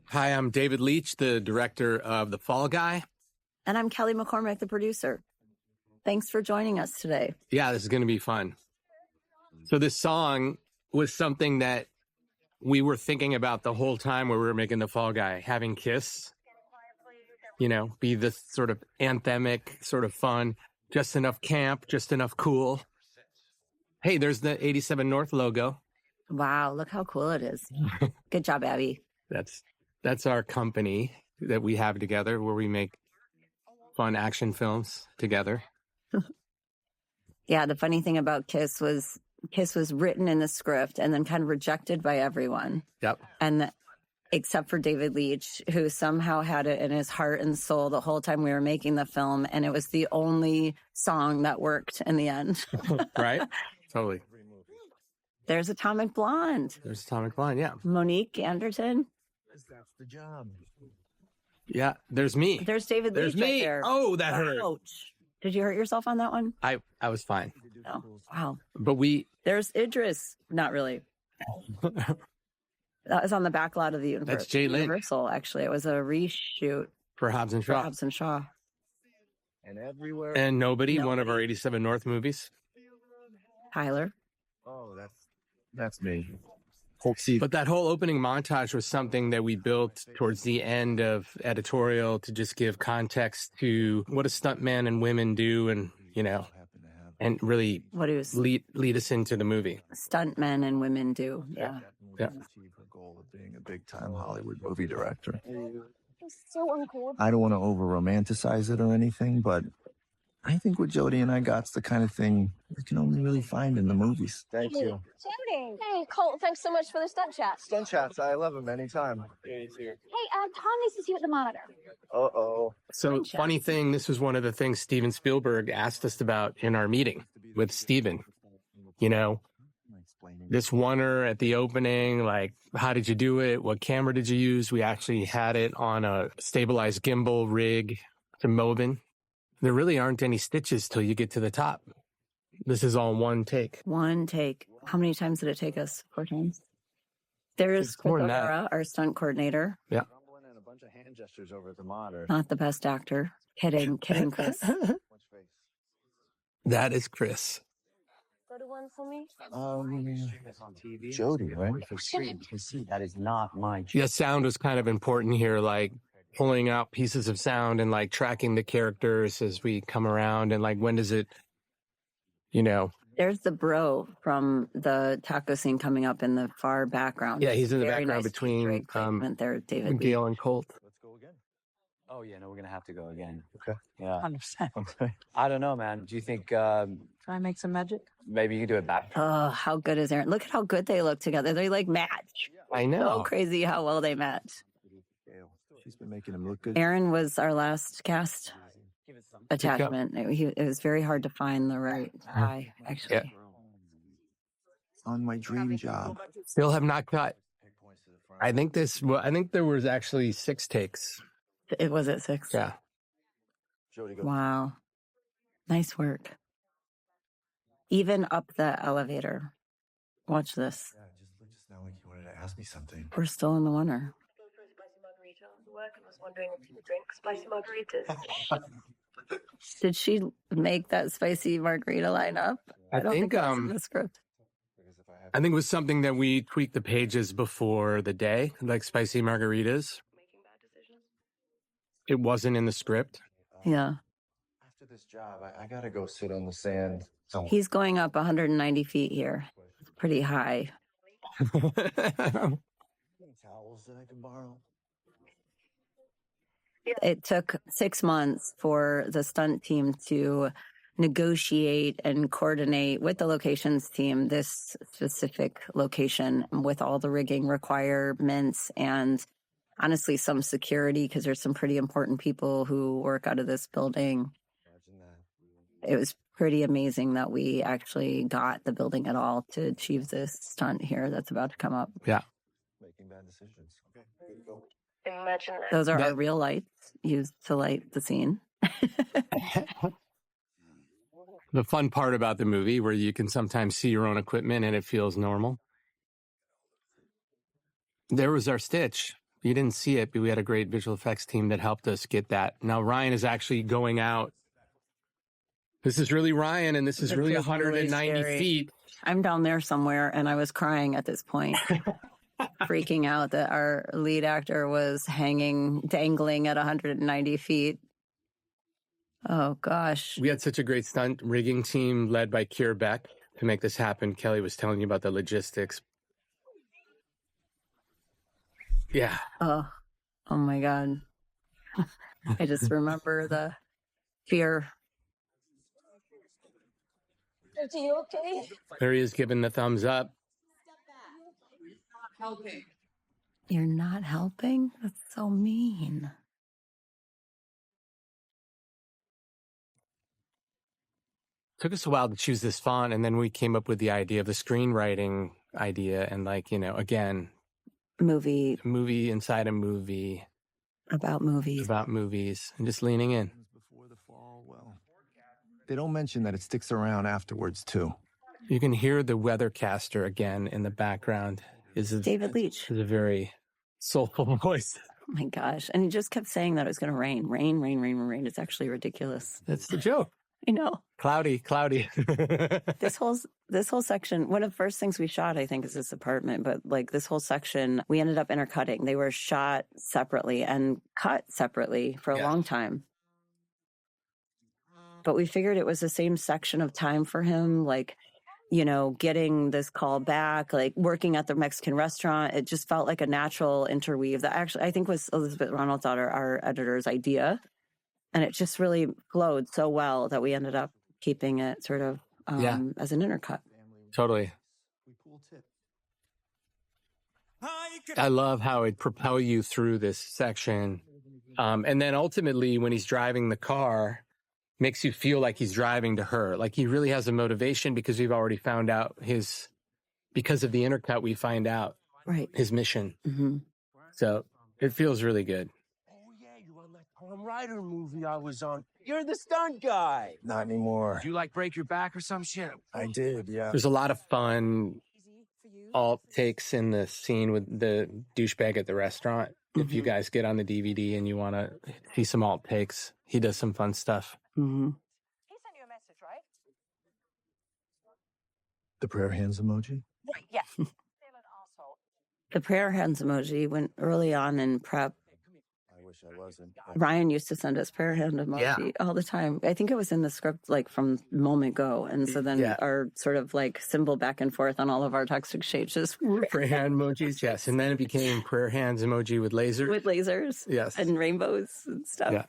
Hi, I'm David Leitch, the director of The Fall Guy. And I'm Kelly McCormick, the producer. Thanks for joining us today. Yeah, this is going to be fun. So this song was something that we were thinking about the whole time where we were making The Fall Guy, having Kiss, be this sort of anthemic, sort of fun, just enough camp, just enough cool. Hey, there's the 87 North logo. Wow, look how cool it is. Good job, Abby. That's our company that we have together where we make fun action films together. Yeah, the funny thing about Kiss was written in the script and then kind of rejected by everyone. Yep. And except for David Leitch, who somehow had it in his heart and soul the whole time we were making the film. And it was the only song that worked in the end. Right? Totally. There's Atomic Blonde. Yeah. Monique Anderton. That's the job. Yeah, there's me. There's David Leitch right there. Oh, that hurt. Ouch. Did you hurt yourself on that one? I was fine. Oh, wow. But there's Idris. Not really. That was on the back lot of the That's Jay Lynch. Universal, actually. It was a reshoot. For Hobbs and Shaw. And everywhere. And nobody, one of our 87 North movies. Tyler. Oh, that's me. But that whole opening montage was something that we built towards the end of editorial to just give context to what a stuntman and women do and, and really lead us into the movie. Stuntmen and women do. Yeah. Achieve her goal of being a big-time Hollywood movie director. It's so uncool. I don't want to over-romanticize it or anything, but I think what Jody and I got's the kind of thing you can only really find in the movies. Thank you. Jody. Hey, Colt, thanks so much for the stunt chat. Stunt chats, I love them anytime. Hey, Tom needs to see you at the monitor. Uh-oh. So, funny thing, this was one of the things Steven Spielberg asked us about in our meeting with Steven. This oneer at the opening, like, how did you do it? What camera did you use? We actually had it on a stabilized gimbal rig to Moven. There really aren't any stitches till you get to the top. This is all one take. One take. How many times did it take us? 4 times. There's Chris O'Hara, our stunt coordinator. Yeah. And a bunch of hand gestures over at the monitor. Not the best actor. Kidding, Chris. That is Chris. Go to one for me. Jody, right? That is not my job. Yeah, sound was kind of important here, like pulling out pieces of sound and like tracking the characters as we come around and like when does it, There's the bro from the taco scene coming up in the far background. Yeah, he's in the Very background nice between there, David. Gail and Colt. Let's go again. Oh, yeah, no, we're going to have to go again. Okay. Yeah. 100%. Okay. I don't know, man. Do you think Try and make some magic? maybe you can do it back? Oh, how good is Aaron? Look at how good they look together. They like match. I know. So crazy how well they match. She's been making him look good. Aaron was our last cast attachment. It was very hard to find the right guy, actually. Yeah. On my dream job. Still have not cut. I think there was actually 6 takes. It was at 6. Yeah. Jody, go. Wow. Nice work. Even up the elevator. Watch this. Yeah, just now like you wanted to ask me something. We're still in the winter. I was wondering if you would drink spicy margaritas. Did she make that spicy margarita line up? I don't think, think that's in the script. I think it was something that we tweaked the pages before the day, like spicy margaritas. It wasn't in the script. Yeah. After this job, I gotta go sit on the sand. He's going up 190 feet here. It's pretty high. Any towels that I can borrow? It took 6 months for the stunt team to negotiate and coordinate with the locations team this specific location with all the rigging requirements and honestly some security because there's some pretty important people who work out of this building. It was pretty amazing that we actually got the building at all to achieve this stunt here that's about to come up. Yeah. Making bad decisions. Okay, here you go. Imagine that. Those are our real lights used to light the scene. The fun part about the movie where you can sometimes see your own equipment and it feels normal. There was our stitch. You didn't see it, but we had a great visual effects team that helped us get that. Now Ryan is actually going out. This is really Ryan, and this is really was really 190 scary. feet. I'm down there somewhere, and I was crying at this point, freaking out that our lead actor was dangling at 190 feet. Oh, gosh. We had such a great stunt rigging team led by Keir Beck to make this happen. Kelly was telling you about the logistics. Yeah. Oh my God. I just remember the fear. Are you okay? There he is giving the thumbs up. You're not helping? That's so mean. Took us a while to choose this font, and then we came up with the idea of the screenwriting idea, and again, Movie inside a movie about movies. about movies, and just leaning in. Before the fall, well, they don't mention that it sticks around afterwards, too. You can hear the weathercaster again in the background. David Leitch. Is a very soulful voice. Oh my gosh. And he just kept saying that it was going to rain. Rain, rain, rain, rain. It's actually ridiculous. That's the joke. I know. Cloudy. This whole section, one of the first things we shot, I think, is this apartment. But this whole section, we ended up intercutting. They were shot separately and cut separately for a long time. But we figured it was the same section of time for him, getting this call back, working at the Mexican restaurant. It just felt like a natural interweave that actually I think was Elizabeth Ronald's daughter, our editor's idea. And it just really flowed so well that we ended up keeping it sort of as an intercut. Totally. I love how it propel you through this section. And then ultimately, when he's driving the car, makes you feel like he's driving to her. Like he really has a motivation because we've already found out because of the intercut, we find out his mission. Mm-hmm. So it feels really good. Rider movie I was on. You're the stunt guy. Not anymore. Did you break your back or some shit? I did, yeah. There's a lot of fun alt takes in the scene with the douchebag at the restaurant. Mm-hmm. If you guys get on the DVD and you want to see some alt takes, he does some fun stuff. Mm-hmm. He sent you a message, right? The prayer hands emoji? Right, yeah. Still an asshole. The prayer hands emoji went early on in prep. I wish I wasn't. Ryan used to send us prayer hand emoji all the time. I think it was in the script from moment go. And so then our sort of symbol back and forth on all of our text exchanges. Prayer hand emojis, yes. And then it became prayer hands emoji with lasers. With lasers. Yes. And rainbows and stuff. Yeah.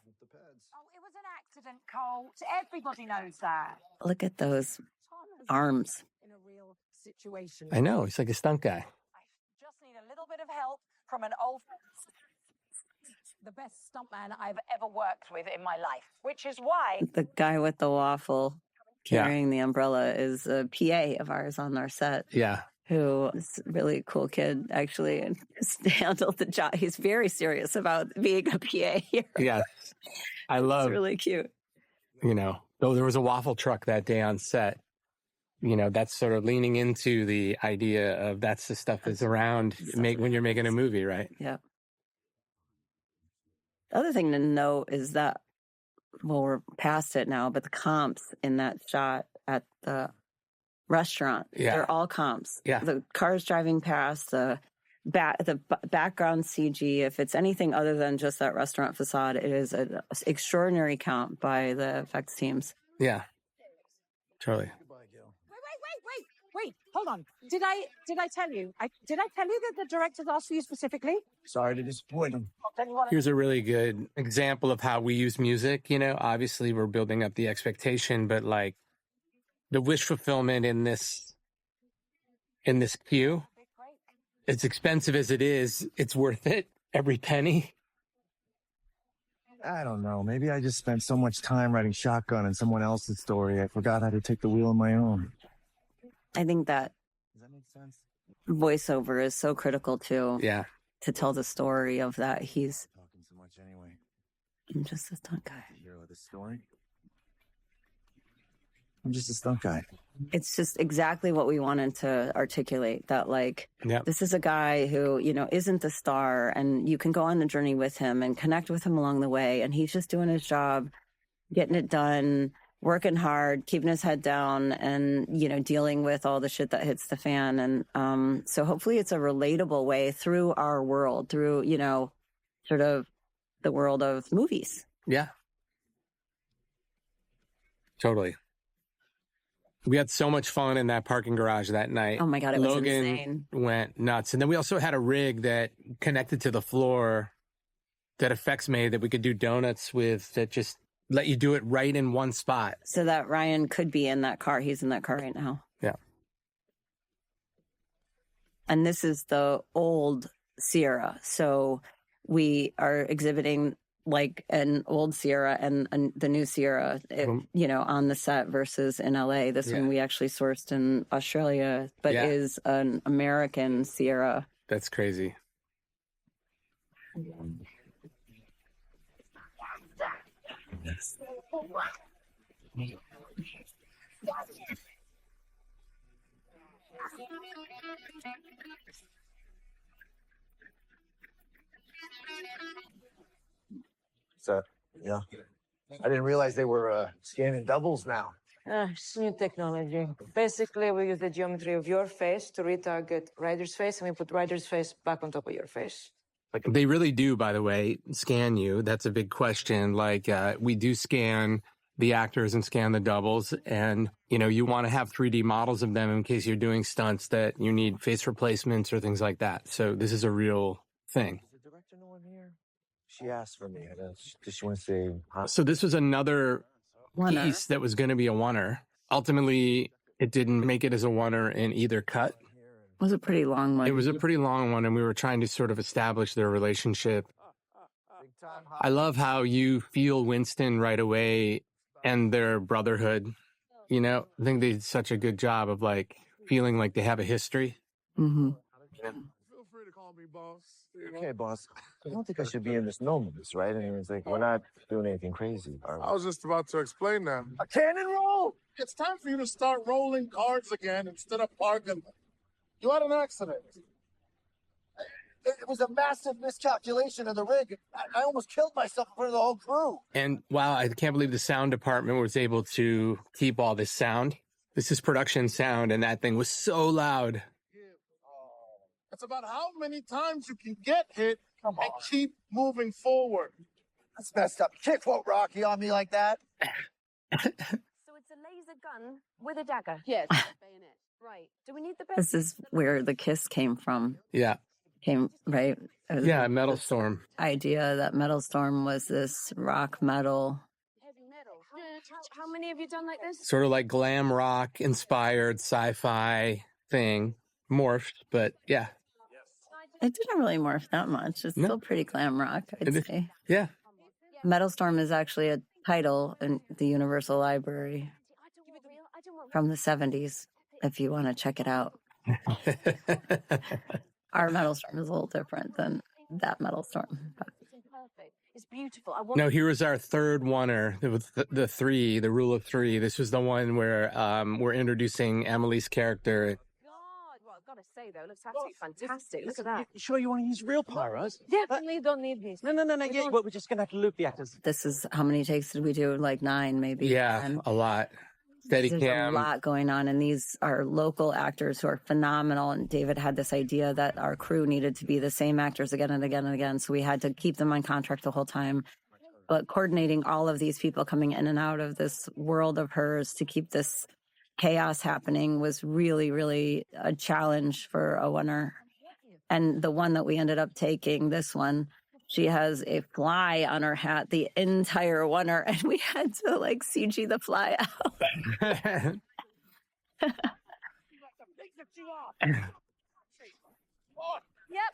Oh, it was an accident, Cole. Everybody knows that. Look at those arms. In a real situation. I know. He's like a stunt guy. I just need a little bit of help from an old... The best stuntman I've ever worked with in my life, which is why... The guy with the waffle carrying the umbrella is a PA of ours on our set. Yeah. Who is a really cool kid, actually, and just handled the job. He's very serious about being a PA here. Yes. I love... It's really cute. Though there was a waffle truck that day on set, that's sort of leaning into the idea of that's the stuff that's around when you're making a movie, right? Yeah. The other thing to note is that, we're past it now, but the comps in that shot at the restaurant, they're all comps. Yeah. The cars driving past, the background CG, if it's anything other than just that restaurant facade, it is an extraordinary count by the effects teams. Yeah. Totally. Wait, hold on. Did I tell you? Did I tell you that the directors asked for you specifically? Sorry to disappoint him. Here's a really good example of how we use music. Obviously we're building up the expectation, but the wish fulfillment in this cue, as expensive as it is, it's worth it. Every penny. I don't know. Maybe I just spent so much time writing shotgun in someone else's story, I forgot how to take the wheel on my own. I think that Does that make sense? voiceover is so critical too. Yeah. To tell the story of that he's Talking so much anyway. I'm just a stunt guy. The hero of the story. I'm just a stunt guy. It's just exactly what we wanted to articulate, that like, this is a guy who, you know, isn't the star, and you can go on the journey with him and connect with him along the way. And he's just doing his job, getting it done, working hard, keeping his head down, and, you know, dealing with all the shit that hits the fan. And so hopefully it's a relatable way through our world, through, you know, sort of the world of movies. Yeah. Totally. We had so much fun in that parking garage that night. Oh my God, it was Logan insane. went nuts. And then we also had a rig that connected to the floor that effects made that we could do donuts with, that just let you do it right in one spot. So that Ryan could be in that car. He's in that car right now. Yeah. And this is the old Sierra. So we are exhibiting like an old Sierra and the new Sierra, you know, on the set versus in LA. This one we actually sourced in Australia, but is an American Sierra. That's crazy. So, yeah. I didn't realize they were scanning doubles now. It's new technology. Basically, we use the geometry of your face to retarget Ryder's face, and we put Ryder's face back on top of your face. They really do, by the way, scan you. That's a big question. Like, we do scan the actors and scan the doubles. And, you know, you want to have 3D models of them in case you're doing stunts that you need face replacements or things like that. So this is a real thing. Is the director no one here? She asked for me. Does she want to say hi? So this was another piece that was going to be a oneer. Ultimately, it didn't make it as a oneer in either cut. It was a pretty long one. It was a pretty long one, and we were trying to sort of establish their relationship. I love how you feel Winston right away and their brotherhood. You know, I think they did such a good job of like feeling like they have a history. Mm-hmm. Feel free to call me boss. Okay, boss. I don't think I should be in this nomads, right? I mean, it's like, we're not doing anything crazy. I was just about to explain that. A cannon roll? It's time for you to start rolling cards again instead of parking. You had an accident. It was a massive miscalculation of the rig. I almost killed myself in front of the whole crew. And wow, I can't believe the sound department was able to keep all this sound. This is production sound, and that thing was so loud. It's about how many times you can get hit and keep moving forward. That's messed up. You can't quote Rocky on me like that. So it's a laser gun with a dagger? Yes. Bayonet. Right. Do we need the best? This is where the kiss came from. Yeah. Right? Yeah, Metal Storm. Idea that Metal Storm was this rock metal. Heavy metal. How many have you done like this? Sort of like glam rock inspired sci-fi thing. Morphed, but yeah. It didn't really morph that much. It's still pretty glam rock, I'd say. Yeah. Metal Storm is actually a title in the Universal Library from the 70s, if you want to check it out. Our Metal Storm is a little different than that Metal Storm. But. It's beautiful. No, here was our third oneer. It was the rule of three. This was the one where we're introducing Emily's character. Well, I've got to say, though, it looks absolutely fantastic. Look at that. You sure you want to use real pyros? Definitely don't need this. No. Yeah, we're just going to have to loop the actors. This is, how many takes did we do? Like 9, maybe? Yeah, 10. a lot. There's a lot going on, and these are local actors who are phenomenal. And David had this idea that our crew needed to be the same actors again and again and again, so we had to keep them on contract the whole time. But coordinating all of these people coming in and out of this world of hers to keep this chaos happening was really, really a challenge for a winner. And the one that we ended up taking, this one, she has a fly on her hat the entire oneer, and we had to like CG the fly out.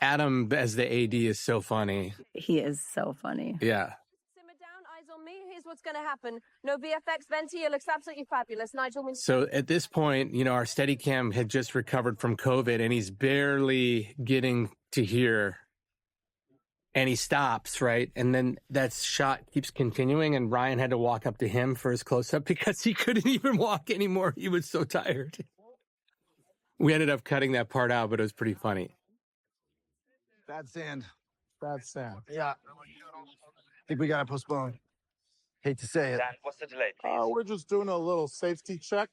Adam as the AD is so funny. He is so funny. Yeah. Simmer down, eyes on me. Here's what's going to happen. No VFX, Venti, it looks absolutely fabulous. Nigel, So at this point, you know, our Steadicam had just recovered from COVID, and he's barely getting to here. and he stops, right? And then that shot keeps continuing, and Ryan had to walk up to him for his close-up because he couldn't even walk anymore. He was so tired. We ended up cutting that part out, but it was pretty funny. Bad sand. Bad sound. Yeah. Think we gotta postpone. Hate to say it. Dan, what's the delay? We're just doing a little safety check.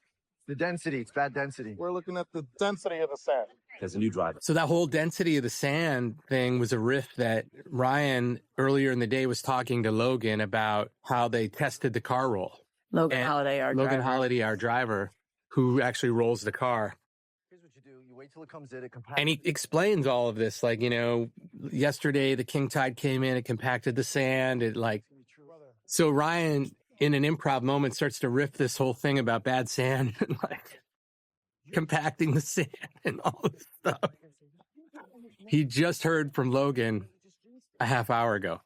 The density, it's bad density. We're looking at the density of the sand. There's a new driver. So that whole density of the sand thing was a riff that Ryan earlier in the day was talking to Logan about how they tested the car roll. Logan And Holiday, our Logan driver. Holiday, our driver, who actually rolls the car. Here's what you do. You wait till it comes in, it compacts. And he explains all of this. Like, yesterday the king tide came in, it compacted the sand. So Ryan, in an improv moment, starts to riff this whole thing about bad sand and like compacting the sand and all this stuff. He just heard from Logan a half hour ago.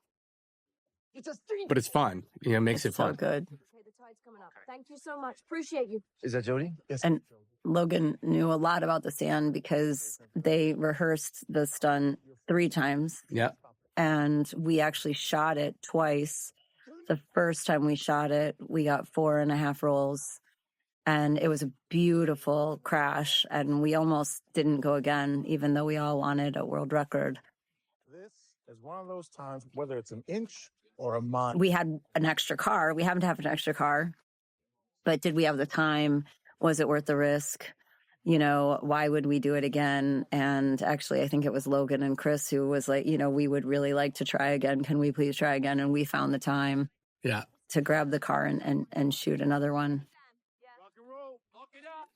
But it's fun. Makes it So fun. good. Okay, the tide's coming up. Thank you so much. Appreciate you. Is that Jody? Yes. And Logan knew a lot about the sand because they rehearsed the stunt 3 times. Yeah. And we actually shot it twice. The first time we shot it, we got 4.5 rolls. And it was a beautiful crash. And we almost didn't go again, even though we all wanted a world record. This is one of those times, whether it's an inch or a mile. We had an extra car. We haven't had an extra car. But did we have the time? Was it worth the risk? Why would we do it again? And actually, I think it was Logan and Chris who was like, we would really like to try again. Can we please try again? And we found the time to grab the car and shoot another one.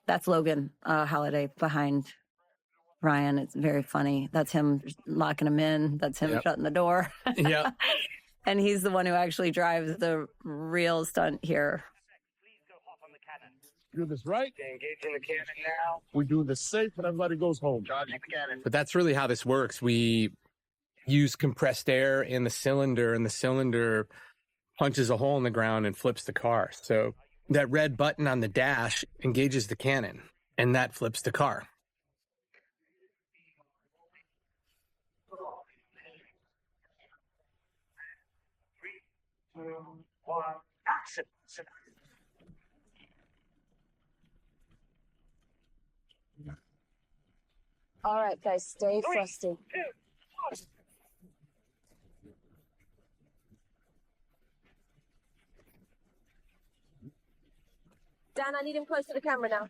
That's Logan Holiday behind Ryan. It's very funny. That's him locking him in. That's him shutting the door. Yeah. And he's the one who actually drives the real stunt here. Do this right. Engaging the cannon now. We do this safe, and everybody goes home. Charging the cannon. But that's really how this works. We use compressed air in the cylinder, and the cylinder punches a hole in the ground and flips the car. So that red button on the dash engages the cannon, and that flips the car. Action. All right, guys, stay frosty. Dan, I need him close to the camera now.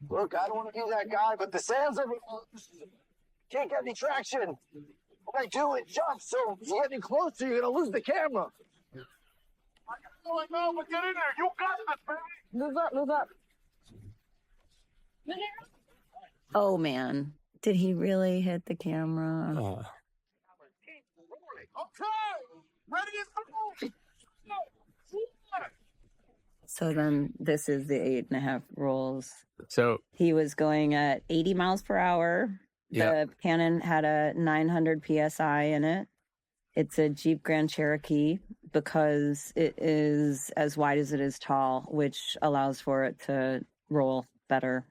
Look, I don't want to be that guy, but the sand's everywhere. Can't get any traction. When I do, it jumps, so if you get any closer, you're going to lose the camera. I know, but get in there. You got this, baby. Move up. Oh, man. Did he really hit the camera? Okay. Ready to go. So then this is the 8.5 rolls. So He was going at 80 miles per hour. The Cannon had a 900 PSI in it. It's a Jeep Grand Cherokee because it is as wide as it is tall, which allows for it to roll better.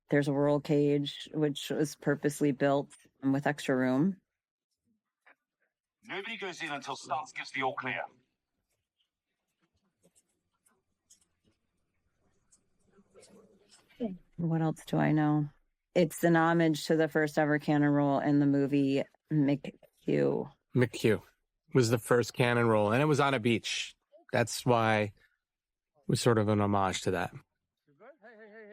There's a roll cage, which was purposely built with extra room. Nobody goes in until Stance gives the all clear. What else do I know? It's an homage to the first ever cannon roll in the movie McHugh. McHugh was the first cannon roll, and it was on a beach. That's why it was sort of an homage to that.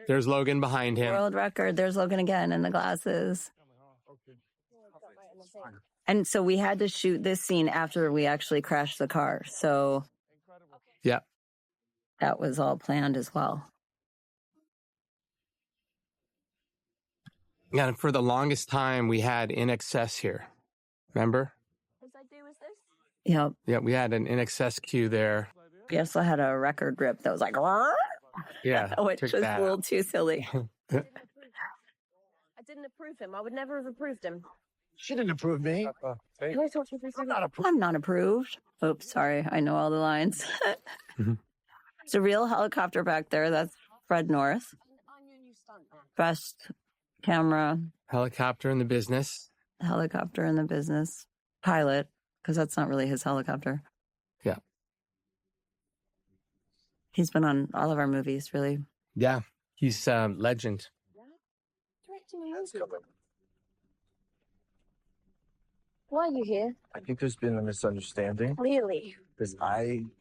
There's Logan behind him. World record. There's Logan again in the glasses. And so we had to shoot this scene after we actually crashed the car. So yeah, that was all planned as well. Yeah, and for the longest time, we had In Excess here. Remember? As I do with this? Yep. Yeah, we had an In Excess cue there. We also had a record grip that was like, Yeah, which was a little too silly. I didn't approve him. I would never have approved him. She didn't approve me. Can I talk to you for a second? I'm not approved. Oops, sorry. I know all the lines. It's a real helicopter back there. That's Fred North. Best camera. Helicopter in the business. helicopter in the business. Pilot, because that's not really his helicopter. Yeah. He's been on all of our movies, really. Yeah. He's legend. Why are you here? I think there's been a misunderstanding. Clearly. Because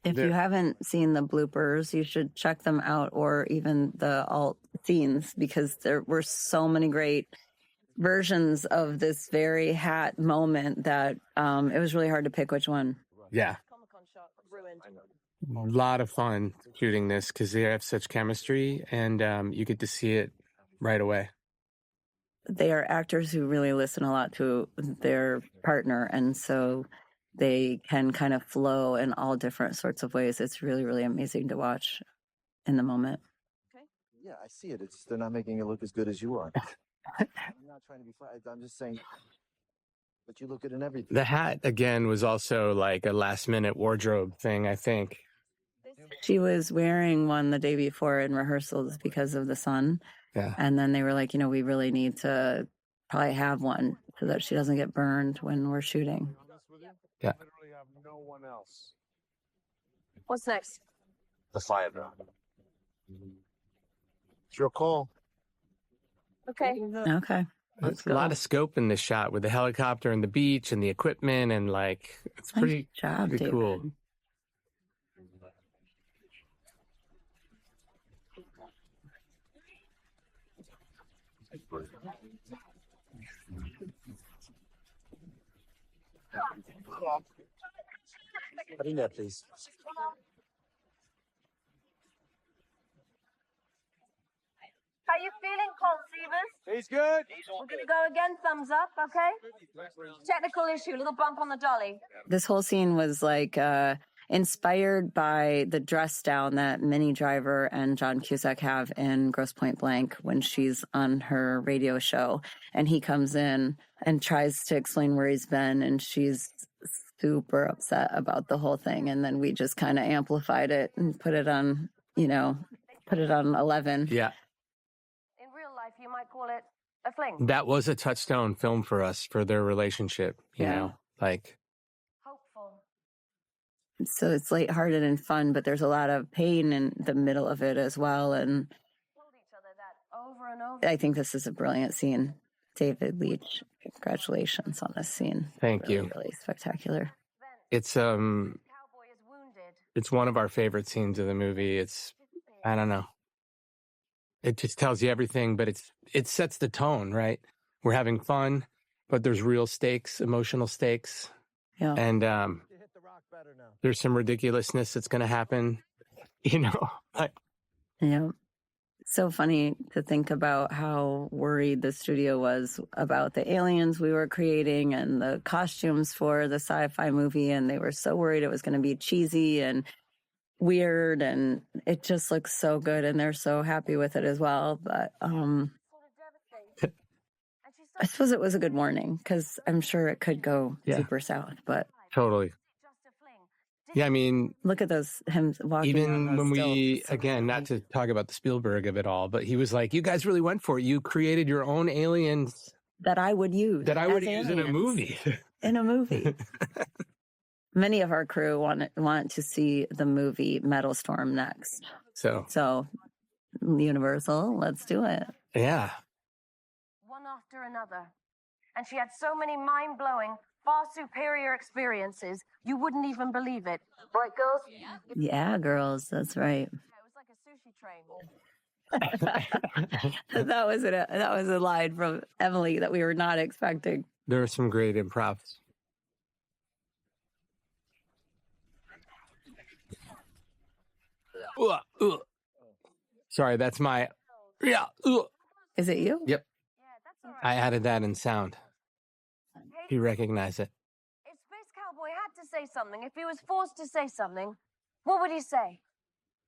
If you haven't seen the bloopers, you should check them out, or even the alt scenes, because there were so many great versions of this very hat moment that it was really hard to pick which one. Yeah. Comic-Con shot ruined. A lot of fun shooting this because they have such chemistry, and you get to see it right away. They are actors who really listen a lot to their partner, and so they can kind of flow in all different sorts of ways. It's really, really amazing to watch in the moment. yeah, I see it. It's they're not making it look as good as you are. I'm not trying to be funny. I'm just saying, but you look good in everything. The hat, again, was also like a last-minute wardrobe thing, I think. She was wearing one the day before in rehearsals because of the sun. Yeah. And then they were like, we really need to probably have one so that she doesn't get burned when we're shooting. Yeah. Literally have no one else. What's next? The fire drill. It's your call. Okay. Okay. There's a lot of scope in this shot with the helicopter and the beach and the equipment, and like it's Nice pretty job, pretty David. cool. Put in there, please. How you feeling, Colt Stevens? He's good. We're going to go again. Thumbs up, okay? Technical issue, little bump on the dolly. This whole scene was like inspired by the dress down that Minnie Driver and John Cusack have in Grosse Pointe Blank when she's on her radio show. And he comes in and tries to explain where he's been, and she's super upset about the whole thing. And then we just kind of amplified it and put it on, put it on 11. Yeah. In real life, you might call it a fling. That was a touchstone film for us, for their relationship, you Yeah. know, like. Hopeful. So it's lighthearted and fun, but there's a lot of pain in the middle of it as well. And Told each other that over and over. I think this is a brilliant scene. David Leitch, congratulations on this scene. Thank Really, you. really spectacular. It's Cowboy is wounded. it's one of our favorite scenes of the movie. It's, I don't know. It just tells you everything, but it sets the tone, right? We're having fun, but there's real stakes, emotional stakes. Yeah. And You hit the rock better now. there's some ridiculousness that's going to happen, like, Yeah. So funny to think about how worried the studio was about the aliens we were creating and the costumes for the sci-fi movie. And they were so worried it was going to be cheesy and weird. And it just looks so good. And they're so happy with it as well. But I suppose it was a good warning because I'm sure it could go super south. But totally. Yeah, I mean, look at him walking. even on when those we, stilts. again, not to talk about the Spielberg of it all, but he was like, you guys really went for it. You created your own aliens that I would use. that I would as use in a aliens. movie. In a movie. Many of our crew want to see the movie Metal Storm next. So Universal, let's do it. Yeah. One after another. And she had so many mind-blowing, far superior experiences, you wouldn't even believe it. Right, girls? Yeah, girls, that's right. It was like a sushi train. That was a line from Emily that we were not expecting. There are some great improvs. Sorry, that's my. Yeah. Is it you? Yep. Yeah, that's all right. I added that in sound. You recognize it. If Space Cowboy had to say something, if he was forced to say something, what would he say?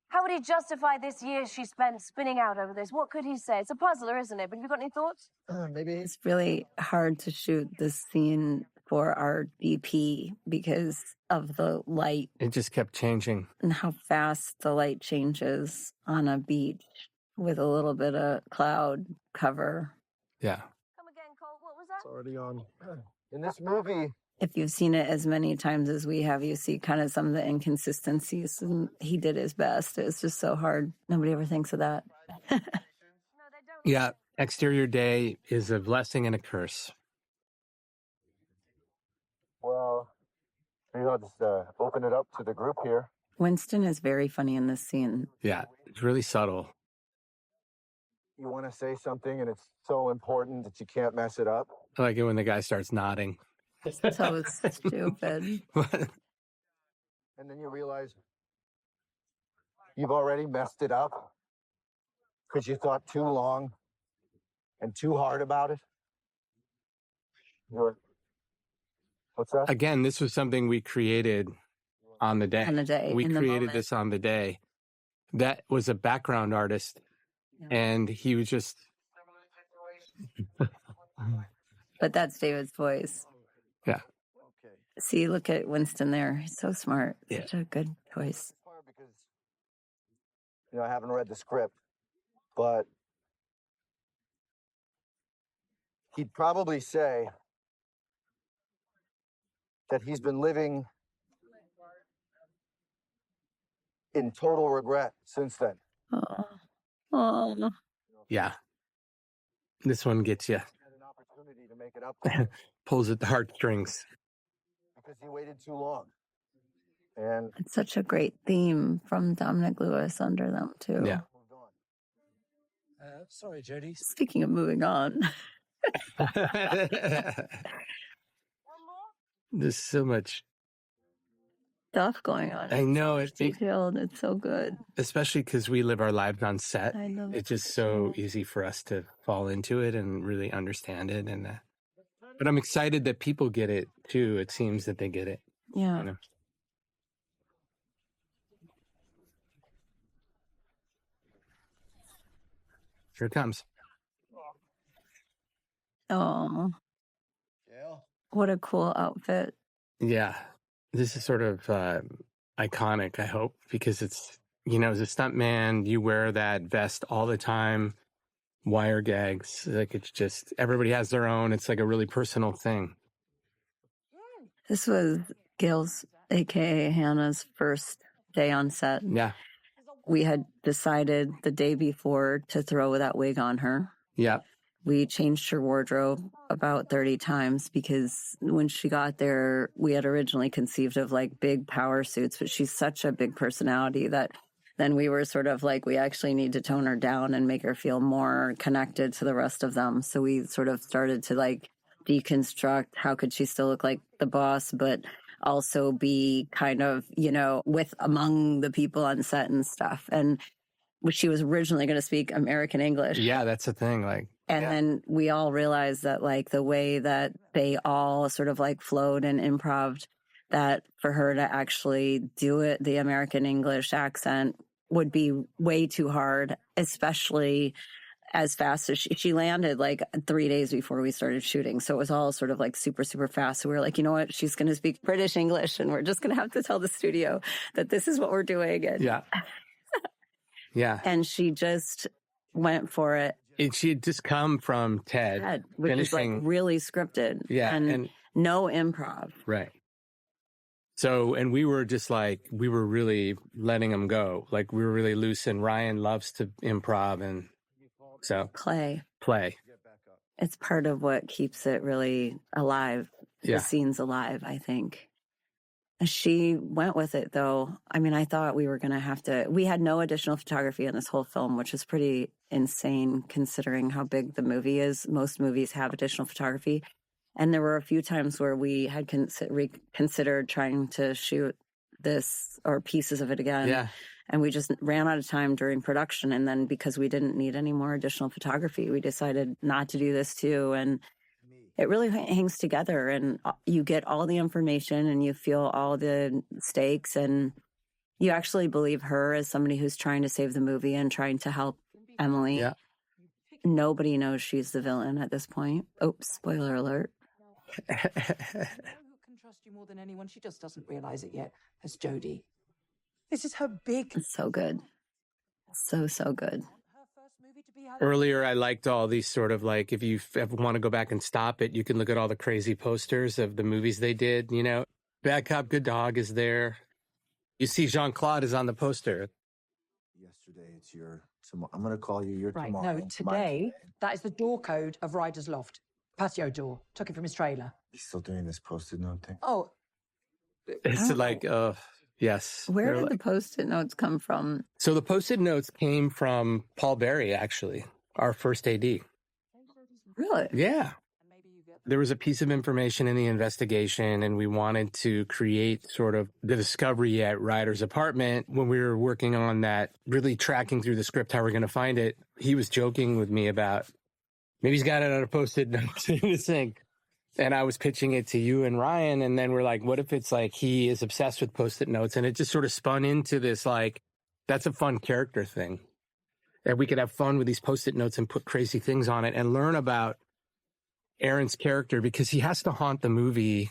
How would he justify this year she spent spinning out over this? What could he say? It's a puzzler, isn't it? But have you got any thoughts? Maybe It's really hard to shoot this scene for our DP because of the light It just kept changing. and how fast the light changes on a beach with a little bit of cloud cover. Yeah. Come again, Colt. What was that? It's already on. In this movie, If you've seen it as many times as we have, you see kind of some of the inconsistencies. And he did his best. It's just so hard. Nobody ever thinks of that. Yeah. Exterior day is a blessing and a curse. well, maybe I'll just open it up to the group here. Winston is very funny in this scene. Yeah. It's really subtle. You want to say something, and it's so important that you can't mess it up. I like it when the guy starts nodding. So stupid. And then you realize you've already messed it up because you thought too long and too hard about it. What's that? Again, this was something we created on the day. On the day, We in the created moment. this on the day. That was a background artist, and he was just. But that's David's voice. Yeah. Okay. See, look at Winston there. He's so smart. Yeah. Such a good choice. Because, I haven't read the script, but he'd probably say that he's been living in total regret since then. Oh. Oh. Yeah. This one gets you. Had an opportunity to make it up Pulls at the heartstrings. because he waited too long. And It's such a great theme from Dominic Lewis under them, too. Yeah. moved on. Sorry, Jody. Speaking of moving on. There's so much. Stuff going on. I know it, Detailed. It's so good. especially because we live our lives on set. I love It's just so easy for us to fall into it and really understand it. And but I'm excited that people get it too. It seems that they get it. Yeah. You know? Here it comes. Oh, Gail? what a cool outfit. Yeah, this is sort of iconic, I hope, because it's, as a stuntman, you wear that vest all the time, wire gags. Like, it's just, everybody has their own. It's like a really personal thing. This was Gail's, aka Hannah's, first day on set. Yeah. We had decided the day before to throw that wig on her. Yeah. We changed her wardrobe about 30 times because when she got there, we had originally conceived of like big power suits, but she's such a big personality that then we were sort of like, we actually need to tone her down and make her feel more connected to the rest of them. So we sort of started to like deconstruct how could she still look like the boss, but also be kind of, with among the people on set and stuff. And she was originally going to speak American English. Yeah, that's the thing. Like, and then we all realized that like the way that they all sort of like flowed and improved, that for her to actually do it, the American English accent would be way too hard, especially as fast as she landed like 3 days before we started shooting. So it was all sort of like super, super fast. So we were like, you know what? She's going to speak British English and we're just going to have to tell the studio that this is what we're doing. And, yeah. Yeah. and she just went for it. She had just come from TED, Which is like really scripted. Yeah. And no improv. Right. So, and we were just like, we were really letting them go. Like, we were really loose, and Ryan loves to improv. And so Play. It's part of what keeps it really alive. Yeah. The scene's alive, I think. She went with it, though. I mean, I thought we were going to have to... We had no additional photography in this whole film, which is pretty insane considering how big the movie is. Most movies have additional photography. And there were a few times where we had reconsidered trying to shoot this or pieces of it again. Yeah. And we just ran out of time during production. And then because we didn't need any more additional photography, we decided not to do this too. And it really hangs together, and you get all the information and you feel all the stakes, and you actually believe her as somebody who's trying to save the movie and trying to help Emily. Yeah. Nobody knows she's the villain at this point. Oops, spoiler alert. Who can trust you more than anyone? She just doesn't realize it yet. As Jodie. This is her big. It's so good. So good. Her first movie to be her Earlier, I liked all these sort of like, if you ever want to go back and stop it, you can look at all the crazy posters of the movies they did, you know. Bad Cop, Good Dog is there. You see Jean-Claude is on the poster. Yesterday, it's your. I'm going to call you your Right, tomorrow. no, today, that is the door code of Ryder's Loft. Patio door. Took it from his trailer. He's still doing this Post-it note thing. Oh, It's like, yes. Where They're did like- the Post-it notes come from? So the Post-it notes came from Paul Berry, actually, our first AD. Really? Yeah. There was a piece of information in the investigation, and we wanted to create sort of the discovery at Ryder's apartment. When we were working on that, really tracking through the script, how we're going to find it, he was joking with me about, maybe he's got it on a Post-it note in his sink. And I was pitching it to you and Ryan, and then we're like, what if it's like he is obsessed with Post-it notes? And it just sort of spun into this, like, that's a fun character thing. And we could have fun with these Post-it notes and put crazy things on it and learn about Aaron's character, because he has to haunt the movie,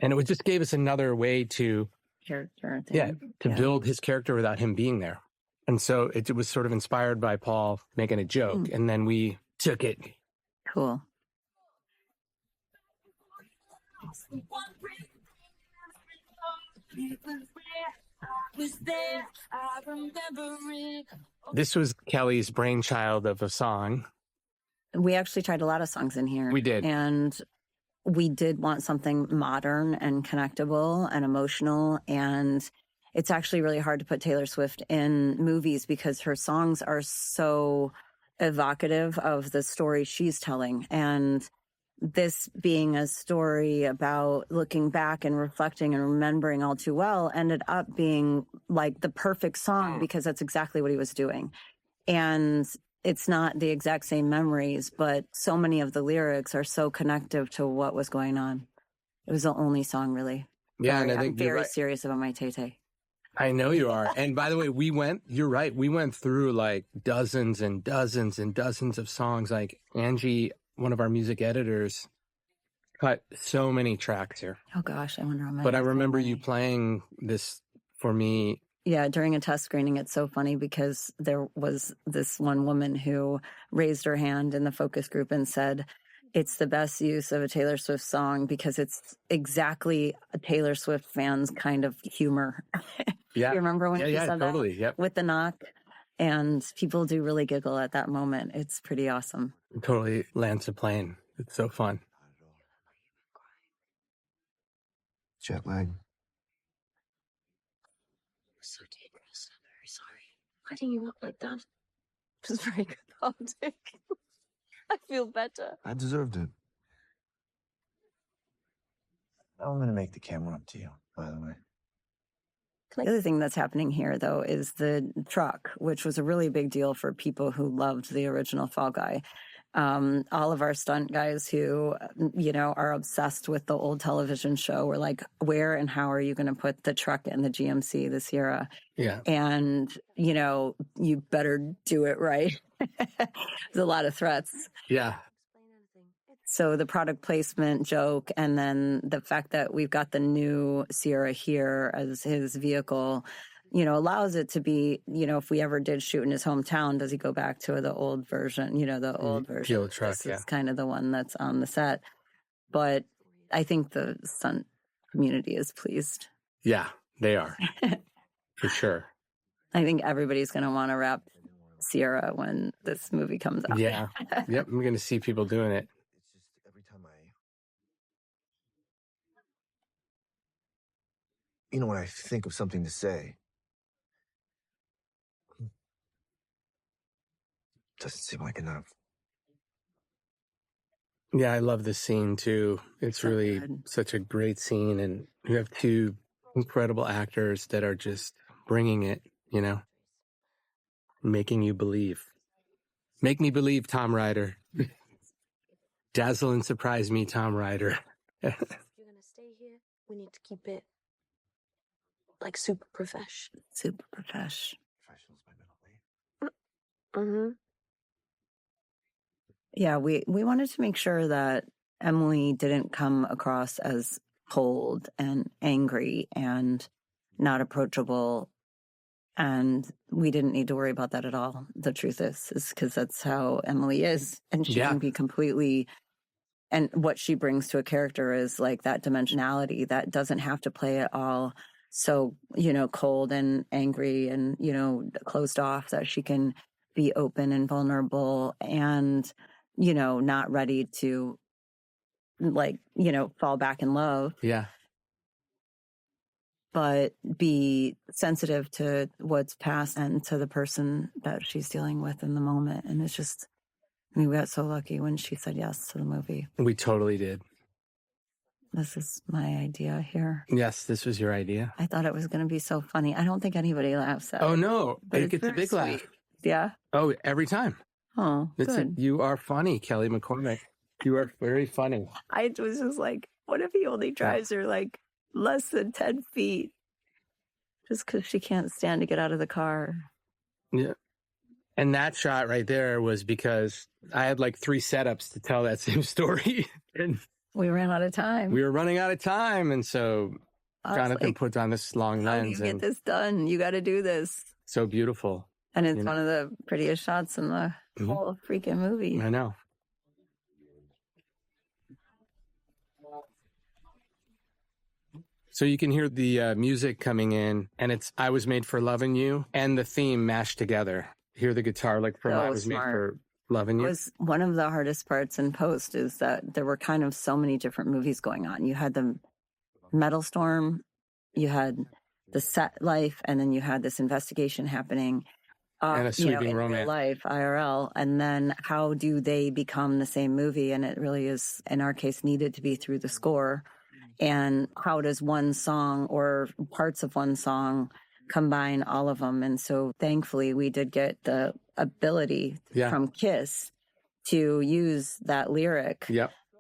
and it just gave us another way to Character thing. build his character without him being there. And so it was sort of inspired by Paul making a joke, and then we took it. Cool. This was Kelly's brainchild of a song. We actually tried a lot of songs in here. We did. And we did want something modern and connectable and emotional. And it's actually really hard to put Taylor Swift in movies because her songs are so evocative of the story she's telling. And this being a story about looking back and reflecting and remembering all too well ended up being like the perfect song because that's exactly what he was doing. And it's not the exact same memories, but so many of the lyrics are so connective to what was going on. It was the only song, really. Yeah, and I I'm think you're very right. serious about my Tay-Tay. I know you are. And by the way, you're right. We went through like dozens and dozens and dozens of songs. Like Angie, one of our music editors, cut so many tracks here. Oh gosh, I wonder how many. But I remember you playing this for me. Yeah, during a test screening, it's so funny because there was this one woman who raised her hand in the focus group and said, it's the best use of a Taylor Swift song because it's exactly a Taylor Swift fan's kind of humor. Yeah. You remember when she Yeah, said totally. that? Yep. With the knock. And people do really giggle at that moment. It's pretty awesome. Totally lands a plane. It's so fun. Jet lag. So dangerous. I'm very sorry. Cutting you up like that was very cathartic. I feel better. I deserved it. Now I'm going to make the camera up to you, by the way. The other thing that's happening here, though, is the truck, which was a really big deal for people who loved the original Fall Guy. All of our stunt guys who, are obsessed with the old television show were like, where and how are you going to put the truck in the GMC, the Sierra? Yeah. And, you better do it right. There's a lot of threats. Yeah. So the product placement joke, and then the fact that we've got the new Sierra here as his vehicle, allows it to be, if we ever did shoot in his hometown, does he go back to the old version, the old version? The old truck, This is kind of the one that's on the set. But I think the stunt community is pleased. Yeah, they are. For sure. I think everybody's going to want to wrap Sierra when this movie comes out. Yeah. Yep. I'm going to see people doing it. It's just every time when I think of something to say, it doesn't seem like enough. Yeah, I love this scene too. It's So really good. such a great scene. And you have two incredible actors that are just bringing it, making you believe. Make me believe, Tom Ryder. Dazzle and surprise me, Tom Ryder. If you're going to stay here, we need to keep it like super profesh. Super profesh. Professional's my middle name. Mm-hmm. Yeah, we wanted to make sure that Emily didn't come across as cold and angry and not approachable. And we didn't need to worry about that at all. The truth is because that's how Emily is. And she Yeah. can be completely, and what she brings to a character is like that dimensionality that doesn't have to play it all so, cold and angry and, closed off, that she can be open and vulnerable and, not ready to fall back in love. Yeah. But be sensitive to what's past and to the person that she's dealing with in the moment. And it's just, we got so lucky when she said yes to the movie. We totally did. This is my idea here. Yes, this was your idea. I thought it was going to be so funny. I don't think anybody laughs at it. Oh, no. But It gets a big laugh. Yeah? Oh, every time. Oh, good. You are funny, Kelly McCormick. You are very funny. I was just like, what if he only drives her like less than 10 feet just because she can't stand to get out of the car? Yeah. And that shot right there was because I had like 3 setups to tell that same story. And we ran out of time. We were running out of time. And so Jonathan put on this long lens. How do you get this done? You got to do this. So beautiful. And it's one of the prettiest shots in the whole freaking movie. I know. So you can hear the music coming in, and it's I Was Made for Loving You and the theme mashed together. Hear the guitar like from I Was Made for Loving You. It was one of the hardest parts in post is that there were kind of so many different movies going on. You had the Metal Storm, you had the set life, and then you had this investigation happening. And a sweeping in romance. real life, IRL. And then how do they become the same movie? And it really is, in our case, needed to be through the score. And how does one song or parts of one song combine all of them? And so thankfully we did get the ability from Kiss to use that lyric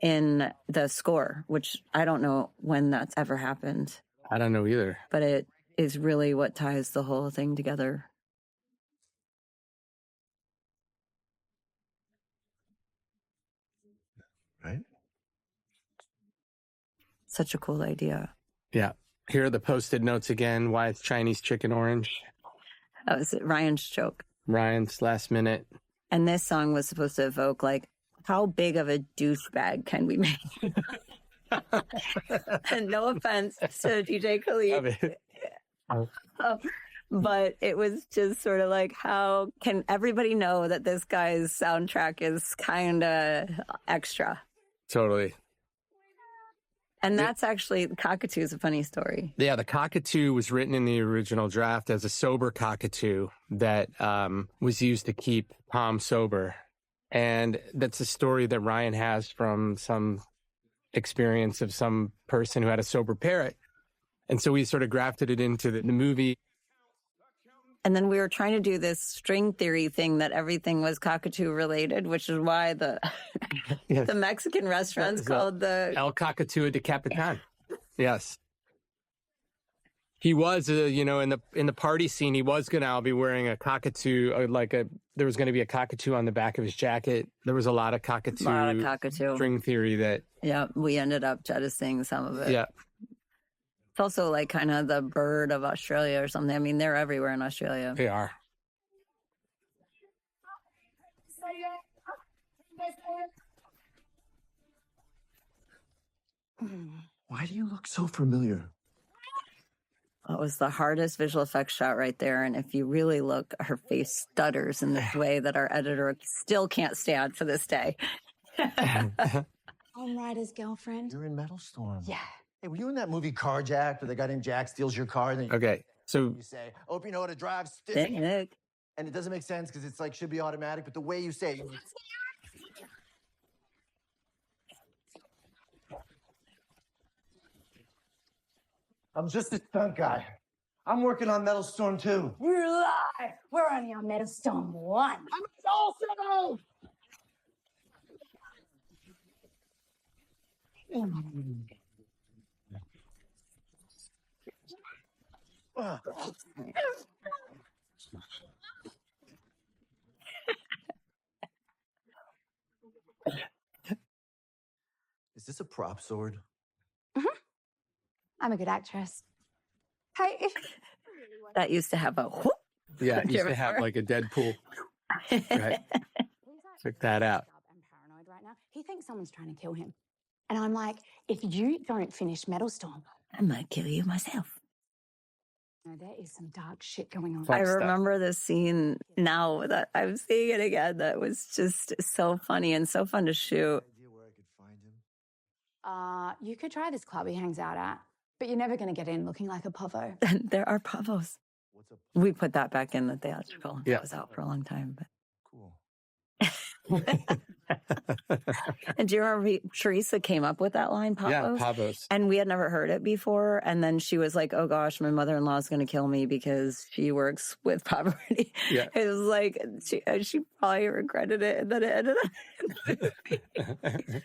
in the score, which I don't know when that's ever happened. I don't know either. But it is really what ties the whole thing together. Right? Such a cool idea. Yeah. Here are the posted notes again. Why it's Chinese chicken orange. That was Ryan's joke. Ryan's last minute. And this song was supposed to evoke, like, how big of a douchebag can we make? And no offense to DJ Khalid. But it was just sort of like, how can everybody know that this guy's soundtrack is kind of extra? Totally. And that's actually, Cockatoo is a funny story. Yeah, the cockatoo was written in the original draft as a sober cockatoo that was used to keep Tom sober. And that's a story that Ryan has from some experience of some person who had a sober parrot. And so we sort of grafted it into the movie. And then we were trying to do this string theory thing that everything was cockatoo related, which is why the the Mexican restaurant's called the El Cockatoo de Capitan. Yes. He was, in the party scene, he was going to be wearing a cockatoo, there was going to be a cockatoo on the back of his jacket. There was a lot of cockatoo string theory that. Yeah, we ended up jettisoning some of it. Yeah. It's also like kind of the bird of Australia or something. I mean, they're everywhere in Australia. They are. Why do you look so familiar? It was the hardest visual effects shot right there. And if you really look, her face stutters in this way that our editor still can't stand to this day. I'm Ryder's girlfriend. You're in Metal Storm. Yeah. Hey, were you in that movie Carjacked, where the guy named Jack steals your car? And then so you say, "Hope you know how to drive." Nick. And it doesn't make sense because it's like should be automatic, but the way you say it. I'm just a stunt guy. I'm working on Metal Storm 2. You lie. We're only on Metal Storm 1. I'm also. Is this a prop sword? I'm a good actress. Hey, that used to have a whoop Yeah, Do it you used to have remember? like a Deadpool. Right. Check that out. I'm paranoid right now. He thinks someone's trying to kill him. And I'm like, if you don't finish Metalstorm, I might kill you myself. no, there is some dark shit going on. I Fun stuff. remember this scene now that I'm seeing it again. That was just so funny and so fun to shoot. Idea where I could find him? You could try this club he hangs out at, but you're never going to get in looking like a povo. And there are pavos. What's up? We put that back in the theatrical. Yeah. That was out for a long time. But Cool. and do you remember Teresa came up with that line, Yeah, pavos? Pavos. And we had never heard it before. And then she was like, oh gosh, my mother-in-law is going to kill me because she works with poverty. Yeah. It was like, she probably regretted it. And then it ended up.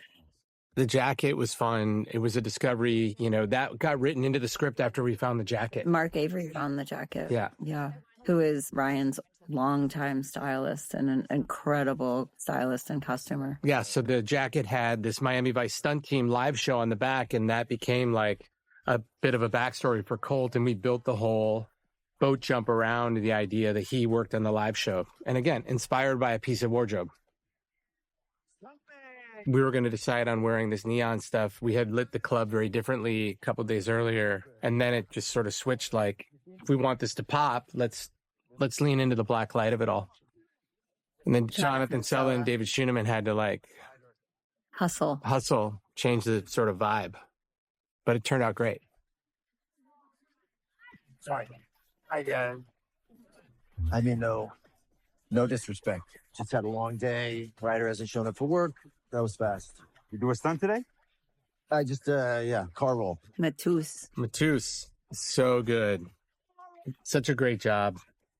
The jacket was fun. It was a discovery, that got written into the script after we found the jacket. Mark Avery found the jacket. Yeah. Yeah. Who is Ryan's longtime stylist and an incredible stylist and costumer. Yeah. So the jacket had this Miami Vice stunt team live show on the back, and that became like a bit of a backstory for Colt. And we built the whole boat jump around the idea that he worked on the live show. And again, inspired by a piece of wardrobe. We were going to decide on wearing this neon stuff. We had lit the club very differently a couple days earlier. And then it just sort of switched like, if we want this to pop, let's lean into the black light of it all. And then Jonathan Sella and David Schooneman had to like hustle, change the sort of vibe. But it turned out great. Sorry. I mean, no disrespect. Just had a long day. Ryder hasn't shown up for work. That was fast. You do a stunt today? I just, car roll. Matus. So good. Such a great job.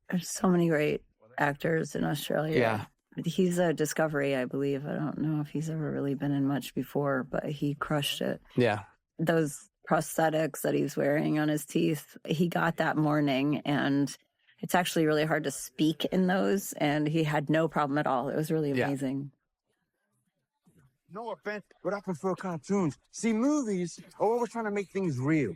There's so many great actors in Australia. Yeah. He's a discovery, I believe. I don't know if he's ever really been in much before, but he crushed it. Yeah. Those prosthetics that he's wearing on his teeth, he got that morning, and it's actually really hard to speak in those, and he had no problem at all. It was really amazing. No offense, but I prefer cartoons. See, movies are always trying to make things real.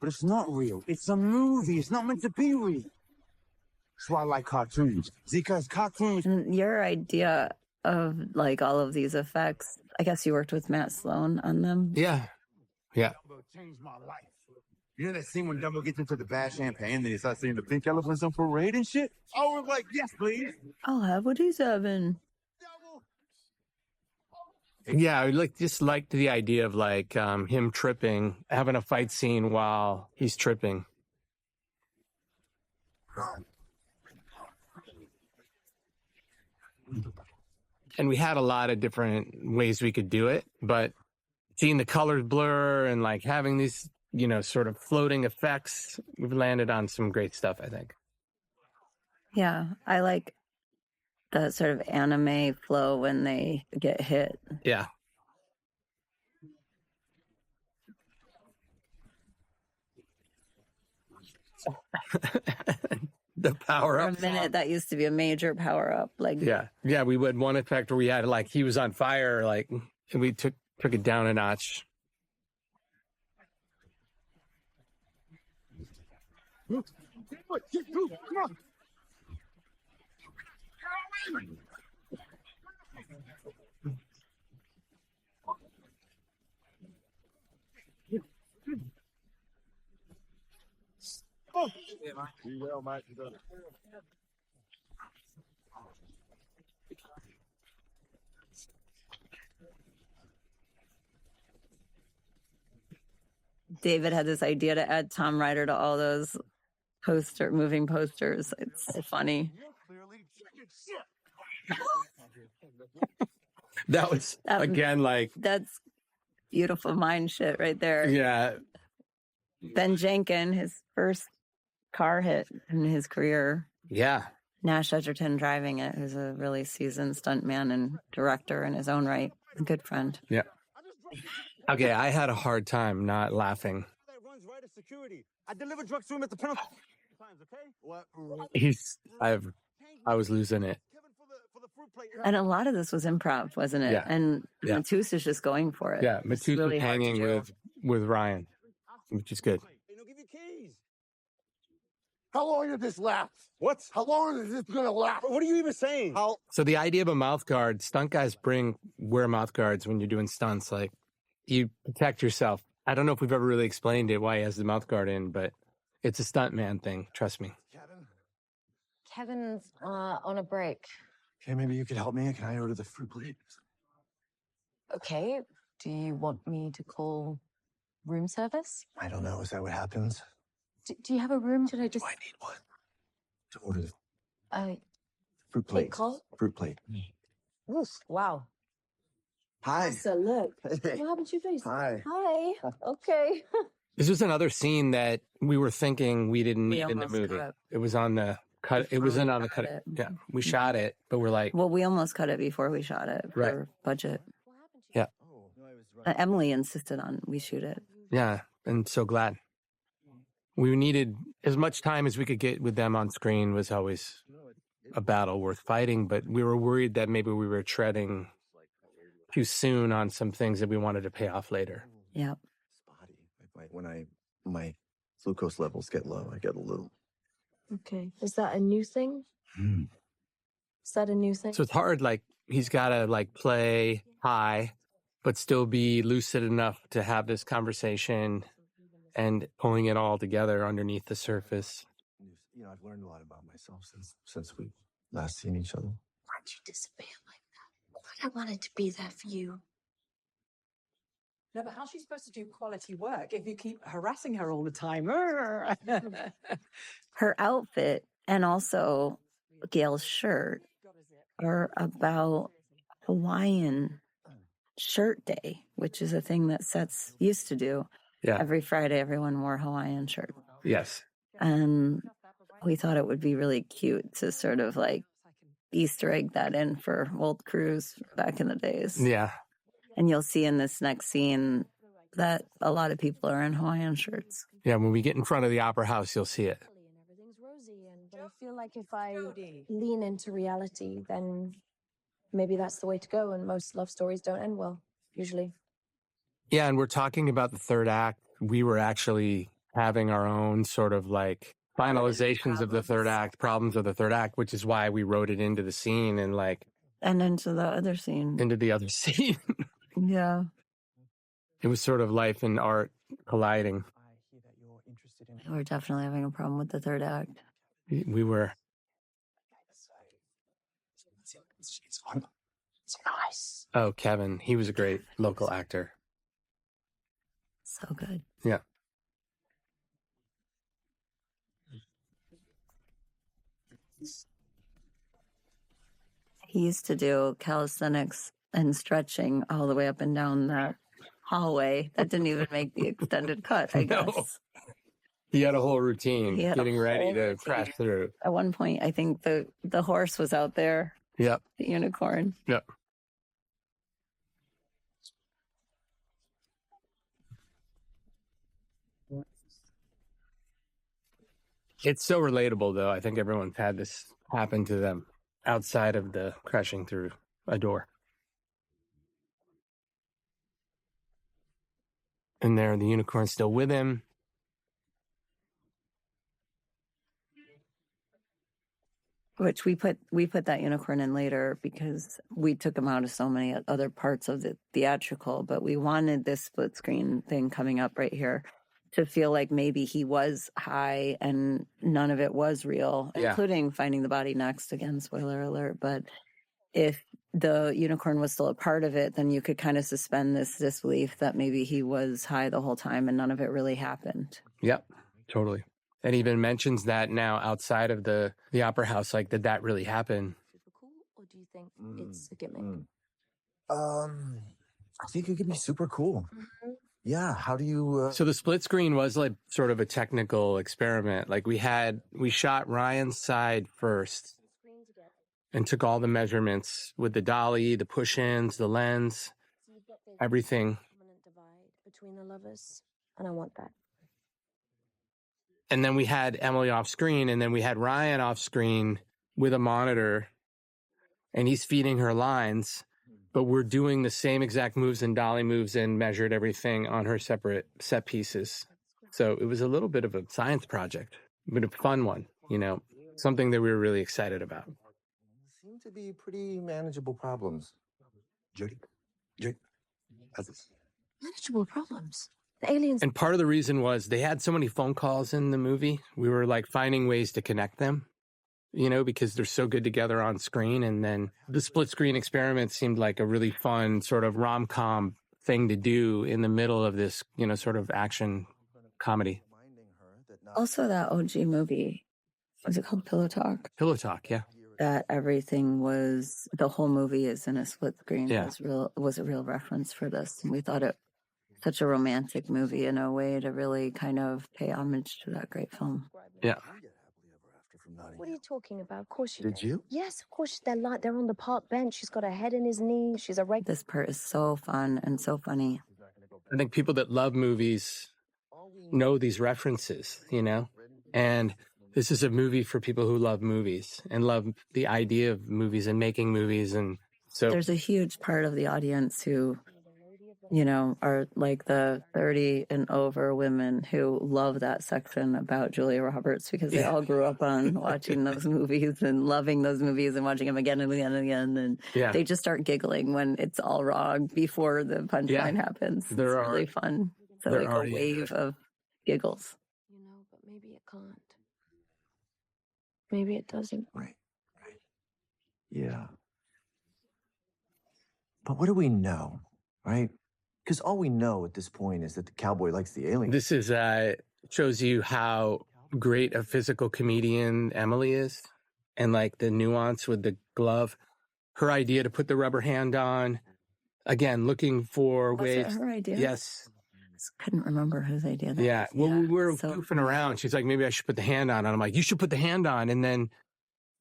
But it's not real. It's a movie. It's not meant to be real. That's why I like cartoons. Because cartoons... And your idea of, like, all of these effects, I guess you worked with Matt Sloan on them? Yeah. Yeah. Dumbo changed my life. You know that scene when Dumbo gets into the bad champagne and he starts seeing the pink elephants on parade and shit? I was like, yes, please. I'll have what he's having. Yeah, I just liked the idea of like him tripping, having a fight scene while he's tripping. And we had a lot of different ways we could do it, but seeing the colors blur and like having these, sort of floating effects, we've landed on some great stuff, I think. Yeah, I like the sort of anime flow when they get hit. Yeah. The power up. For a minute, that used to be a major power up. Like, yeah, we had one effect where we had like he was on fire, like, and we took it down a notch. Come on. Oh. You will, mate. You got it. David had this idea to add Tom Ryder to all those moving posters. It's so funny. That was, again, like... That's beautiful mind shit right there. Yeah. Ben Jenkin, his first car hit in his career. Yeah. Nash Edgerton driving it, who's a really seasoned stuntman and director in his own right. A good friend. Yeah. Okay, I had a hard time not laughing. I delivered drugs to him at the penalty. I was losing it. And a lot of this was improv, wasn't it? Yeah. And Yeah. Matus is just going for it. Yeah, It's Matus really was hard to hanging do. with Ryan, which is good. How long did this last? What? How long is this gonna last? What are you even saying? How? So the idea of a mouth guard, stunt guys wear mouth guards when you're doing stunts. Like, you protect yourself. I don't know if we've ever really explained it, why he has the mouth guard in, but it's a stunt man thing. Trust me. Kevin's on a break. Okay, maybe you could help me. Can I order the fruit plate? Okay. Do you want me to call room service? I don't know. Is that what happens? Do you have a room? Should I just... Do I need one to order the take fruit plate? call? Fruit plate. Oof, wow. Hi. So look. Hey. What happened to your face? Hi. Hi. Okay. This was another scene that we were thinking we didn't We need in the almost movie. cut. It was on the cut. It wasn't on the cut. it. Yeah, we shot it, but we're like, Well, we almost cut it before we shot it for Right. budget. yeah, Emily insisted on we shoot it. yeah, and so glad. We needed as much time as we could get with them on screen. Was always a battle worth fighting, but we were worried that maybe we were treading too soon on some things that we wanted to pay off later. Yeah. Spotty. When my glucose levels get low, I get a little. Okay. Is that a new thing? Is that a new thing? So it's hard. Like, he's got to like play high, but still be lucid enough to have this conversation and pulling it all together underneath the surface. You know, I've learned a lot about myself since we last seen each other. Why'd you disappear like that? I wanted to be there for you. No, but how's she supposed to do quality work if you keep harassing her all the time? Her outfit and also Gail's shirt are about Hawaiian shirt day, which is a thing that sets used to do. Yeah. Every Friday, everyone wore Hawaiian shirt. Yes. And we thought it would be really cute to sort of like Easter egg that in for old crews back in the days. Yeah. And you'll see in this next scene that a lot of people are in Hawaiian shirts. Yeah. When we get in front of the opera house, you'll see it. Everything's rosy, but I feel like if I lean into reality, then maybe that's the way to go. And most love stories don't end well, usually. Yeah. And we're talking about the third act. We were actually having our own sort of like finalizations of the third act, problems of the third act, which is why we wrote it into the scene and like. And into the other scene. Into the other scene. Yeah. It was sort of life and art colliding. We're definitely having a problem with the third act. We were. It's fun. It's nice. Oh, Kevin. He was a great local actor. So good. Yeah. He used to do calisthenics and stretching all the way up and down that hallway. That didn't even make the extended cut, I guess. No. He had a whole routine, He had a getting ready whole to routine. crash through. At one point, I think the horse was out there. Yep. The unicorn. Yep. It's so relatable, though. I think everyone's had this happen to them outside of the crashing through a door. And there, the unicorn's still with him. Which we put that unicorn in later because we took him out of so many other parts of the theatrical, but we wanted this split screen thing coming up right here to feel like maybe he was high and none of it was real, including finding the body next. Again, spoiler alert. But if the unicorn was still a part of it, then you could kind of suspend this disbelief that maybe he was high the whole time and none of it really happened. Yep, totally. And even mentions that now outside of the opera house, like, did that really happen? Super cool, or do you think it's a gimmick? I think it could be super cool. Yeah. How do you? So the split screen was like sort of a technical experiment. Like we shot Ryan's side first and took all the measurements with the dolly, the push-ins, the lens, everything. Divide between the lovers, and I want that. And then we had Emily off screen, and then we had Ryan off screen with a monitor, and he's feeding her lines, but we're doing the same exact moves and dolly moves and measured everything on her separate set pieces. So it was a little bit of a science project. but a fun one, something that we were really excited about. Seem to be pretty manageable problems. Jody, how's this? Manageable problems. The aliens. And part of the reason was they had so many phone calls in the movie. We were like finding ways to connect them, because they're so good together on screen. And then the split screen experiment seemed like a really fun sort of rom-com thing to do in the middle of this, sort of action comedy. Also, that OG movie, was it called Pillow Talk? Pillow Talk, yeah. That everything was, the whole movie is in a split screen. Yeah. Was a real reference for this. And we thought it such a romantic movie in a way to really kind of pay homage to that great film. Yeah. What are you talking about? Of course you Did you? Yes, of course. They're on the park bench. She's got her head in his knee. She's a This part is so fun and so funny. I think people that love movies know these references, and this is a movie for people who love movies and love the idea of movies and making movies. And so there's a huge part of the audience who, are like the 30 and over women who love that section about Julia Roberts because they all grew up on watching those movies and loving those movies and watching them again and again and again. And they just start giggling when it's all wrong before the punchline happens. It's really fun. So like a wave of giggles. But maybe it can't. Maybe it doesn't. Right. Yeah. But what do we know, right? Because all we know at this point is that the cowboy likes the alien. This is shows you how great a physical comedian Emily is, and like the nuance with the glove. Her idea to put the rubber hand on, again, looking for ways. Was it her idea? Yes. I couldn't remember whose idea that was. Well, we were goofing around. She's like, maybe I should put the hand on. And I'm like, you should put the hand on. And then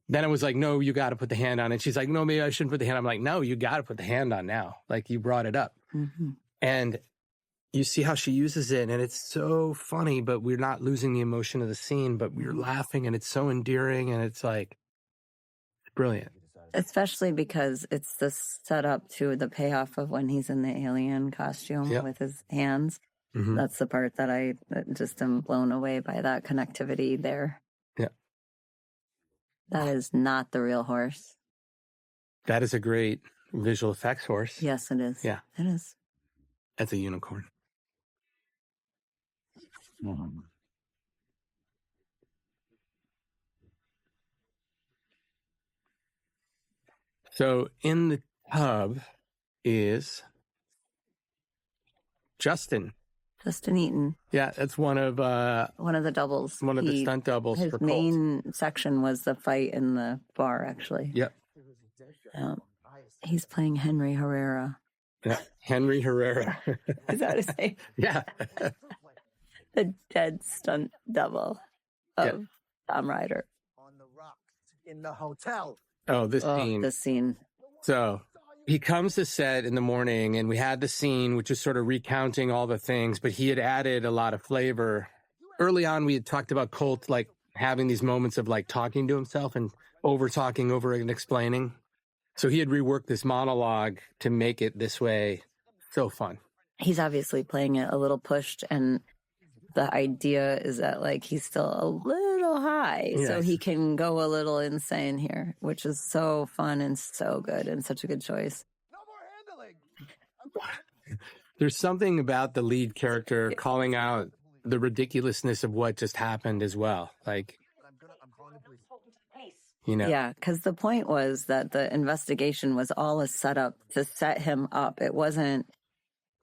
it was like, no, you got to put the hand on. And she's like, no, maybe I shouldn't put the hand on. I'm like, no, you got to put the hand on now. Like, you brought it up. Mm-hmm. And you see how she uses it, and it's so funny, but we're not losing the emotion of the scene, but we're laughing, and it's so endearing, and it's like, brilliant. Especially because it's the setup to the payoff of when he's in the alien costume with his hands. Mm-hmm. That's the part that I just am blown away by, that connectivity there. Yeah. That is not the real horse. That is a great visual effects horse. Yes, it is. Yeah. It is. That's a unicorn. So in the tub is Justin Eaton. Yeah, that's one of the doubles. One of the stunt doubles. His for main section was the fight in the bar, actually. Yep. He's playing Henry Herrera. Yeah, Henry Herrera. Is that his name? Yeah. The dead stunt double of Tom Ryder. On the rocks in the hotel. Oh, this scene. This scene. So he comes to set in the morning, and we had the scene, which is sort of recounting all the things, but he had added a lot of flavor. Early on, we had talked about Colt, like, having these moments of, like, talking to himself and over-talking, over and explaining. So he had reworked this monologue to make it this way. So fun. He's obviously playing it a little pushed, and the idea is that, like, he's still a little high, so he can go a little insane here, which is so fun and so good and such a good choice. No more handling. There's something about the lead character calling out the ridiculousness of what just happened as well. Like, Yeah, because the point was that the investigation was all a setup to set him up. It wasn't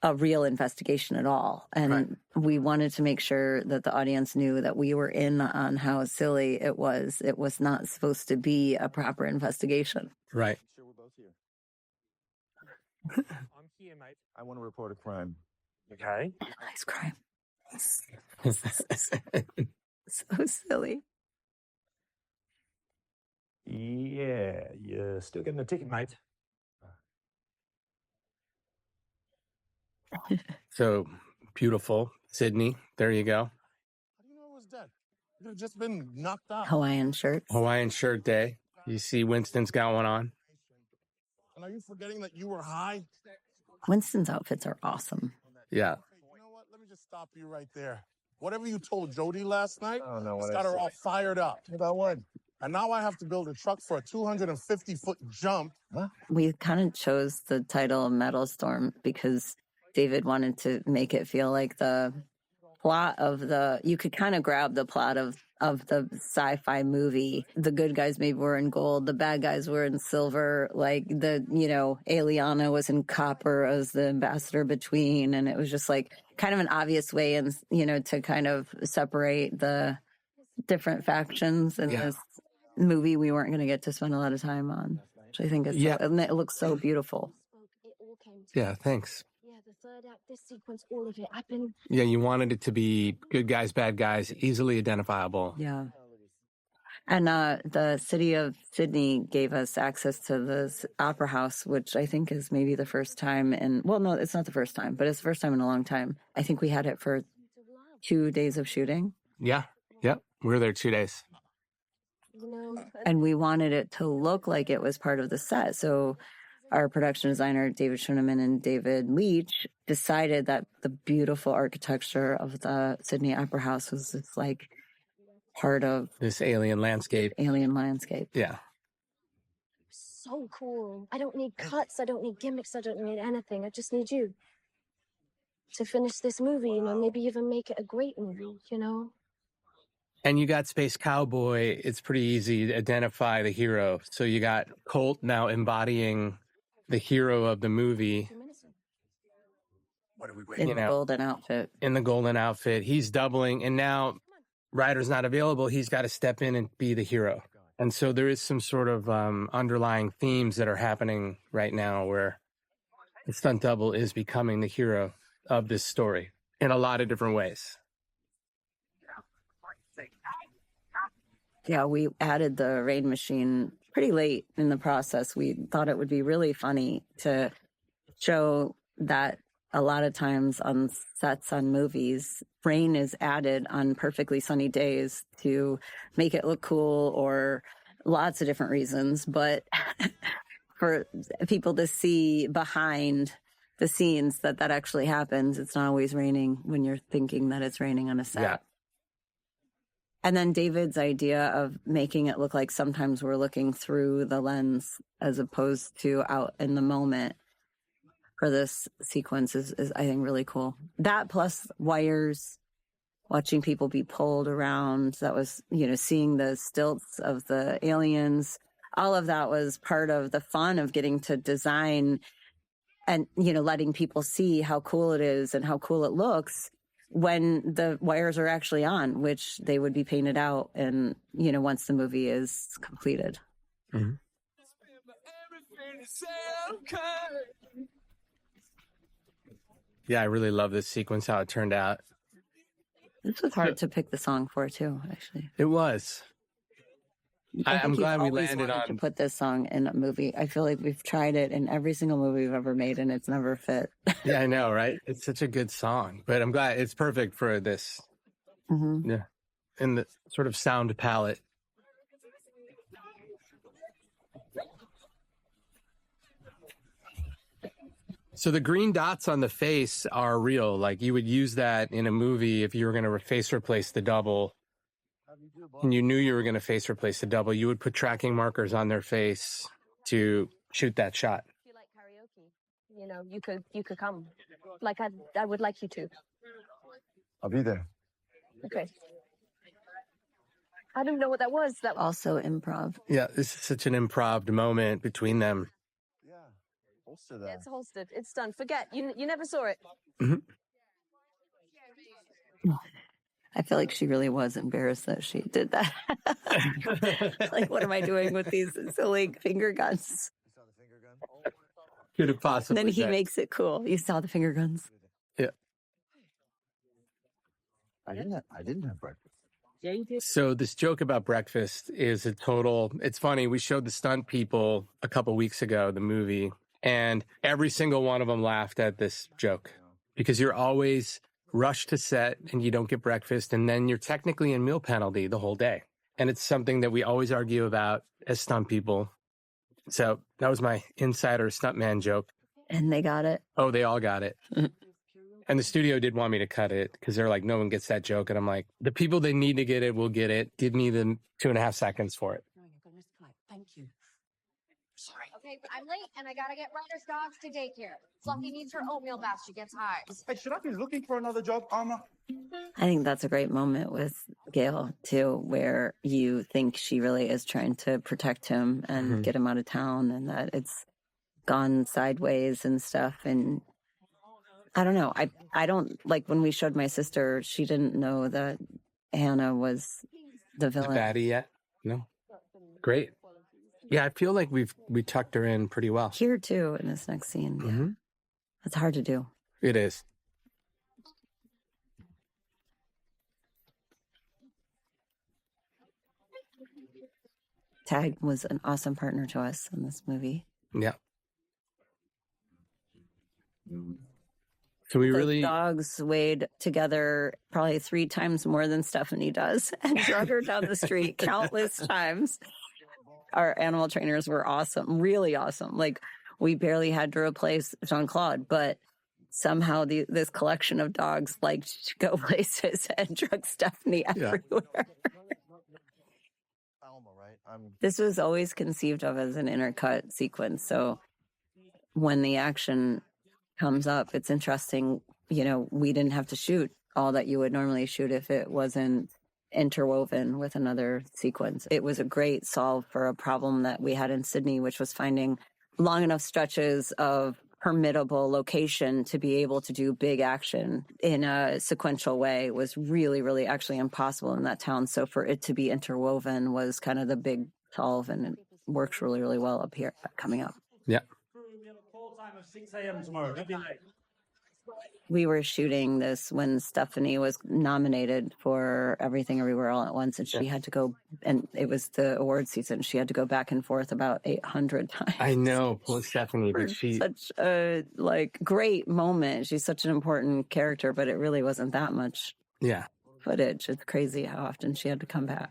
a real investigation at all. And we wanted to make sure that the audience knew that we were in on how silly it was. It was not supposed to be a proper investigation. Right. Sure, we're both here. I'm here, mate. I want to report a crime. Okay. Nice crime. So silly. Yeah, you're still getting a ticket, mate. So beautiful. Sydney, there you go. How do you know I was dead? You could have just been knocked out. Hawaiian shirts. Hawaiian shirt day. You see Winston's got one on. And are you forgetting that you were high? Winston's outfits are awesome. Yeah. You know what? Let me just stop you right there. Whatever you told Jody last night, I don't know what it's I got her said. all fired up. About what? And now I have to build a truck for a 250-foot jump. We kind of chose the title Metal Storm because David wanted to make it feel like the plot of you could kind of grab the plot of the sci-fi movie. The good guys maybe were in gold, the bad guys were in silver, like Aliana was in copper as the ambassador between, and it was just like kind of an obvious way and to kind of separate the different factions in this movie we weren't going to get to spend a lot of time on, which I think is and it looks so beautiful. Yeah, thanks. Yeah, the third act, this sequence, all of it. I've been. Yeah, you wanted it to be good guys, bad guys, easily identifiable. Yeah. And the city of Sydney gave us access to this opera house, which I think is maybe the first time no, it's not the first time, but it's the first time in a long time. I think we had it for 2 days of shooting. Yeah. Yep. We were there 2 days. And we wanted it to look like it was part of the set. So our production designer, David Schoeneman and David Leitch, decided that the beautiful architecture of the Sydney Opera House was just like part of this alien landscape. Yeah. So cool. I don't need cuts. I don't need gimmicks. I don't need anything. I just need you to finish this movie, maybe even make it a great movie, And you got Space Cowboy. It's pretty easy to identify the hero. So you got Colt now embodying the hero of the movie. What are we waiting? In the golden outfit. In the golden outfit. He's doubling. And now Ryder's not available. He's got to step in and be the hero. And so there is some sort of underlying themes that are happening right now where the stunt double is becoming the hero of this story in a lot of different ways. Yeah, we added the rain machine pretty late in the process. We thought it would be really funny to show that a lot of times on sets on movies, rain is added on perfectly sunny days to make it look cool or lots of different reasons. But for people to see behind the scenes that actually happens, it's not always raining when you're thinking that it's raining on a set. Yeah. And then David's idea of making it look like sometimes we're looking through the lens as opposed to out in the moment for this sequence is I think, really cool. That plus wires, watching people be pulled around. That was, seeing the stilts of the aliens. All of that was part of the fun of getting to design and, letting people see how cool it is and how cool it looks when the wires are actually on, which they would be painted out and, once the movie is completed. Mm-hmm. Yeah, I really love this sequence, how it turned out. This was hard to pick the song for, too, actually. It was. I'm glad we landed on to put this song in a movie. I feel like we've tried it in every single movie we've ever made, and it's never fit. Yeah, I know, right? It's such a good song, but I'm glad it's perfect for this. Mm-hmm. Yeah, in the sort of sound palette. So the green dots on the face are real. Like you would use that in a movie if you were going to face replace the double. And you knew you were going to face replace the double, you would put tracking markers on their face to shoot that shot. If you like karaoke, you could come. Like I would like you to. I'll be there. Okay. I don't know what that was. That also improv. Yeah, this is such an improv moment between them. Yeah, holster that. It's holstered. It's done. Forget you never saw it. Mm-hmm. I feel like she really was embarrassed that she did that. Like, what am I doing with these silly finger guns? You saw the finger gun? Could have possibly. And then he makes it cool. You saw the finger guns. Yeah. I didn't have breakfast. Yeah, you did. So this joke about breakfast is a total. It's funny. We showed the stunt people a couple weeks ago, the movie, and every single one of them laughed at this joke because you're always rush to set and you don't get breakfast, and then you're technically in meal penalty the whole day. And it's something that we always argue about as stunt people. So that was my insider stuntman joke. And they got it. Oh, they all got it. And the studio did want me to cut it because they're like, no one gets that joke. And I'm like, the people that need to get it will get it. Give me the 2.5 seconds for it. No, you're going to Thank you. Sorry. Okay, I'm late and I gotta get Ryder's dogs to daycare. Fluffy needs her oatmeal bath. She gets hives. Hey, should I be looking for another job, Alma? I think that's a great moment with Gail, too, where you think she really is trying to protect him and get him out of town, and that it's gone sideways and stuff. And I don't know. I don't, like, when we showed my sister, she didn't know that Hannah was the villain. The baddie yet? No. Great. Yeah, I feel like we tucked her in pretty well. Here, too, in this next scene. Yeah. It's hard to do. It is. Tag was an awesome partner to us in this movie. Yeah. So we Those dogs weighed together probably 3 times more than Stephanie does and drug her down the street countless times. Our animal trainers were awesome, really awesome. Like, we barely had to replace Jean-Claude, but somehow this collection of dogs liked to go places and drug Stephanie everywhere. This was always conceived of as an intercut sequence. So when the action comes up, it's interesting. You know, we didn't have to shoot all that you would normally shoot if it wasn't interwoven with another sequence. It was a great solve for a problem that we had in Sydney, which was finding long enough stretches of permittable location to be able to do big action in a sequential way was really, really actually impossible in that town. So for it to be interwoven was kind of the big solve, and it works really, really well up here coming up. Yeah. We have a call time of 6 a.m. tomorrow. Don't be late. We were shooting this when Stephanie was nominated for Everything Everywhere All at Once, and she had to go, and it was the award season. She had to go back and forth about 800 times. I know, poor Stephanie, but she such a great moment. She's such an important character, but it really wasn't that much footage. It's crazy how often she had to come back.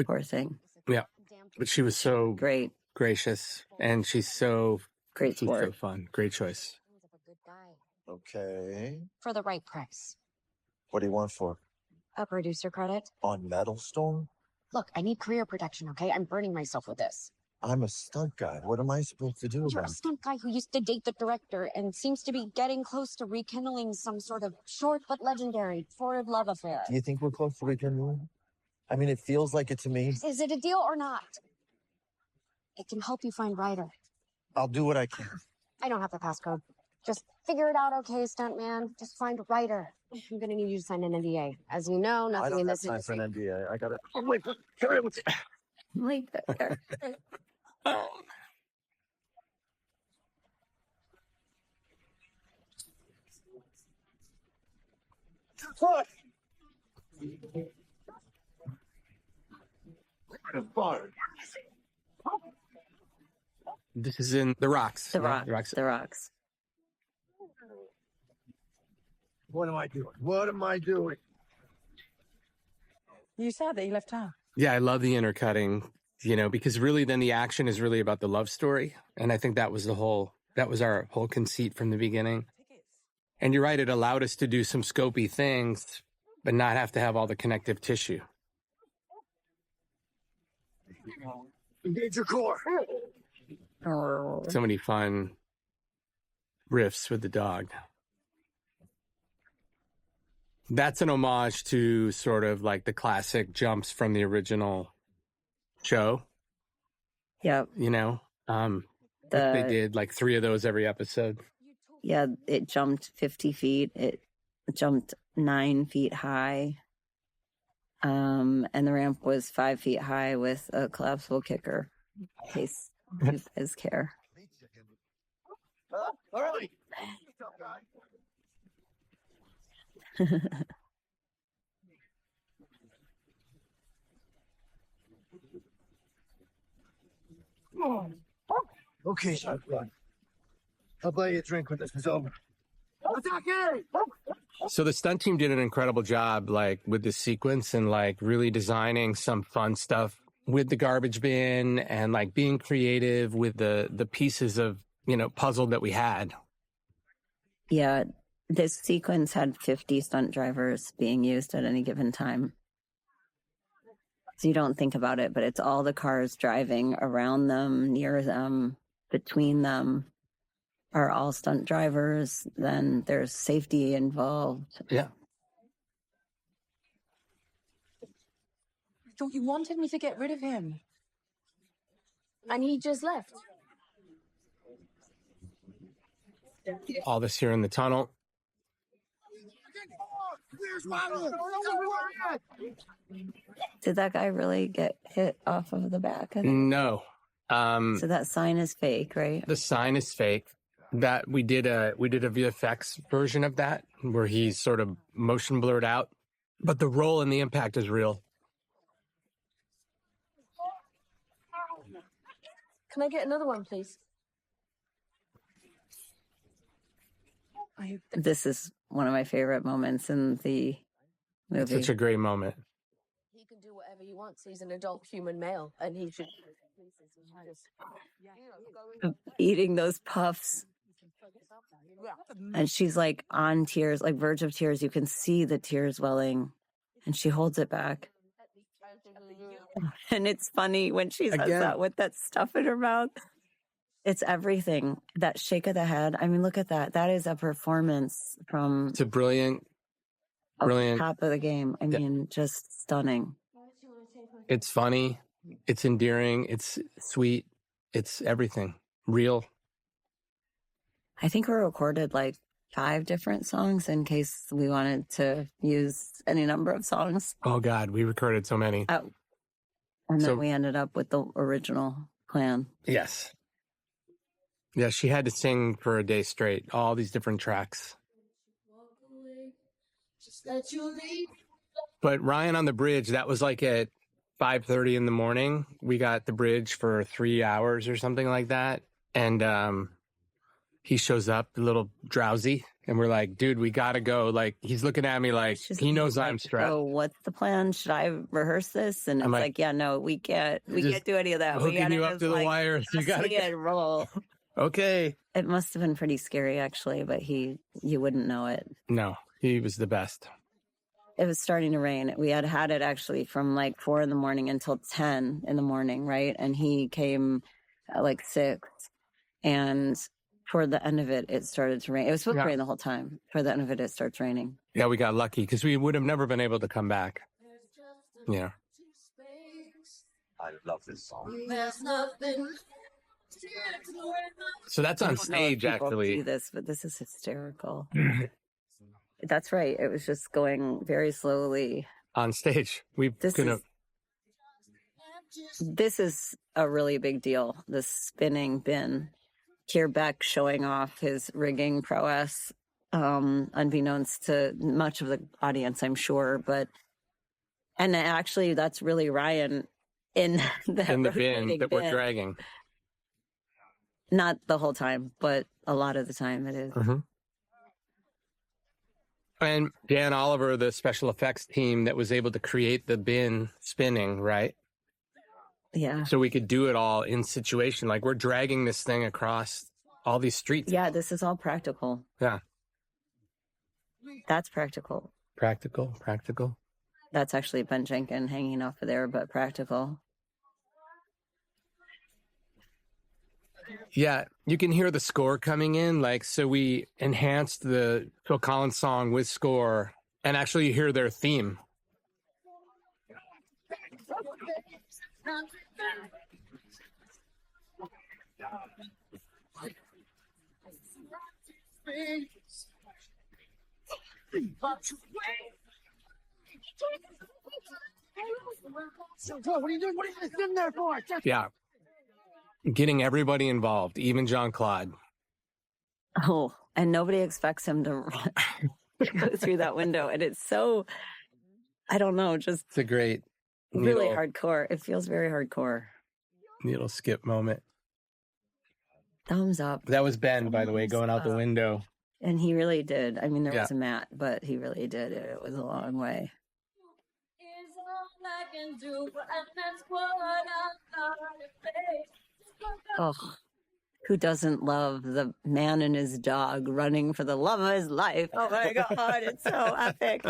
Poor thing. Yeah, but she was so great, gracious, and she's so great sport. So fun. Great choice. Okay. For the right price. What do you want for? A producer credit. On Metal Storm? Look, I need career protection, okay? I'm burning myself with this. I'm a stunt guy. What am I supposed to do You're about a it? stunt guy who used to date the director and seems to be getting close to rekindling some sort of short but legendary torrid love affair. Do you think we're close to rekindling? I mean, it feels like it to me. Is it a deal or not? It can help you find Ryder. I'll do what I can. I don't have the passcode. Just figure it out, okay, stuntman. Just find Ryder. I'm gonna need you to sign an NDA. As you know, nothing in this industry. I don't have time for an NDA. I got it. I'm late there. What? This is in The Rocks. The Rocks. What am I doing? What am I doing? You said that you left town. Yeah, I love the intercutting, because really then the action is really about the love story. And I think that was our whole conceit from the beginning. And you're right, it allowed us to do some scopy things, but not have to have all the connective tissue. Engage your core. So many fun riffs with the dog. That's an homage to sort of like the classic jumps from the original show. Yep. They did like 3 of those every episode. Yeah, it jumped 50 feet. It jumped 9 feet high. And the ramp was 5 feet high with a collapsible kicker in case you guys care. Early. Okay, shotgun. I'll buy you a drink when this is over. So the stunt team did an incredible job, like with this sequence and like really designing some fun stuff with the garbage bin and like being creative with the pieces of, puzzle that we had. Yeah, This sequence had 50 stunt drivers being used at any given time. So you don't think about it, but it's all the cars driving around them, near them, between them are all stunt drivers. Then there's safety involved. Yeah. I thought you wanted me to get rid of him. And he just left. All this here in the tunnel. Did that guy really get hit off of the back? No. So that sign is fake, right? The sign is fake. That we did a VFX version of that where he's sort of motion blurred out, but the roll and the impact is real. Can I get another one, please? This is one of my favorite moments in the movie. It's such a great moment. He can do whatever he wants. He's an adult human male, and he should. Eating those puffs. And she's like on tears, like verge of tears. You can see the tears welling, and she holds it back. And it's funny when she says that with that stuff in her mouth. It's everything. That shake of the head. I mean, look at that. That is a performance from. It's a brilliant. Top of the game. I mean, just stunning. It's funny. It's endearing. It's sweet. It's everything. Real. I think we recorded like 5 different songs in case we wanted to use any number of songs. Oh, God. We recorded so many. Oh. And then we ended up with the original plan. Yes. Yeah, she had to sing for a day straight, all these different tracks. But Ryan on the bridge, that was like at 5:30 in the morning. We got the bridge for 3 hours or something like that. And he shows up a little drowsy. And we're like, dude, we got to go. Like, he's looking at me like he knows I'm stressed. Oh, what's the plan? Should I rehearse this? And it's like, yeah, no, we can't do any of that. Hooking you up to the wire. So you got to roll. Okay. It must have been pretty scary, actually, but you wouldn't know it. No, he was the best. It was starting to rain. We had it actually from like 4 in the morning until 10 in the morning, right? And he came at like 6. And toward the end of it, it started to rain. It was supposed to rain the whole time. Toward the end of it, it starts raining. Yeah, we got lucky because we would have never been able to come back. Yeah. I love this song. There's nothing. So that's on stage, actually. See this, but this is hysterical. That's right. It was just going very slowly on stage. This is a really big deal. The spinning bin. Keir Beck showing off his rigging prowess, unbeknownst to much of the audience, I'm sure. And actually, that's really Ryan in the bin that we're dragging. Not the whole time, but a lot of the time it is. Mm-hmm. And Dan Oliver, the special effects team that was able to create the bin spinning, right? Yeah. So we could do it all in situation. Like we're dragging this thing across all these streets. Yeah, this is all practical. Yeah. That's practical. Practical. That's actually Ben Jenkins hanging off of there, but practical. Yeah, you can hear the score coming in. Like, so we enhanced the Phil Collins song with score, and actually you hear their theme. What are you doing? What are you sitting there for? Yeah. Getting everybody involved, even Jean-Claude. Oh, and nobody expects him to go through that window. And it's so, I don't know, just it's a great, really hardcore. It feels very hardcore. Needle skip moment. Thumbs up. That was Ben, by the way, going out the window. And he really did. I mean, there was a mat, but he really did it. It was a long way. Oh, Who doesn't love the man and his dog running for the love of his life? Oh my God, it's so epic.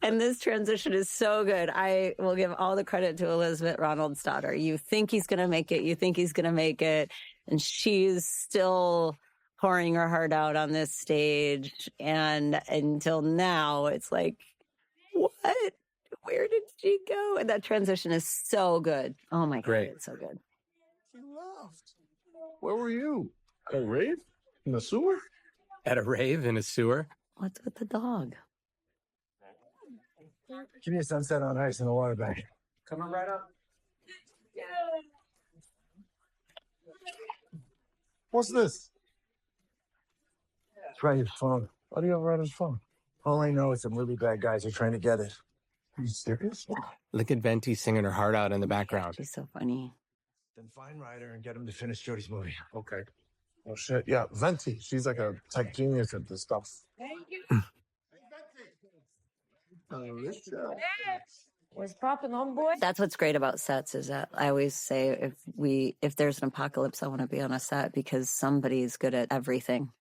And this transition is so good. I will give all the credit to Elizabeth Ronald's daughter. You think he's going to make it. You think he's going to make it. And she's still pouring her heart out on this stage. And until now, it's like, what? Where did she go? And that transition is so good. Oh my God, Great. it's so good. She left. Where were you? At a rave? In the sewer? At a rave in a sewer? What's with the dog? Give me a sunset on ice and a water bag. Coming right up. What's this? It's Ryder's phone. Why do you have Ryder's phone? All I know is some really bad guys are trying to get it. Are you serious? Look at Venti singing her heart out in the background. She's so funny. Then find Ryder and get him to finish Jody's movie. Okay. Oh, shit. Yeah, Venti. She's like a tech genius at this stuff. Thank you. What's poppin', homeboy? That's what's great about sets is that I always say if there's an apocalypse, I want to be on a set because somebody's good at everything.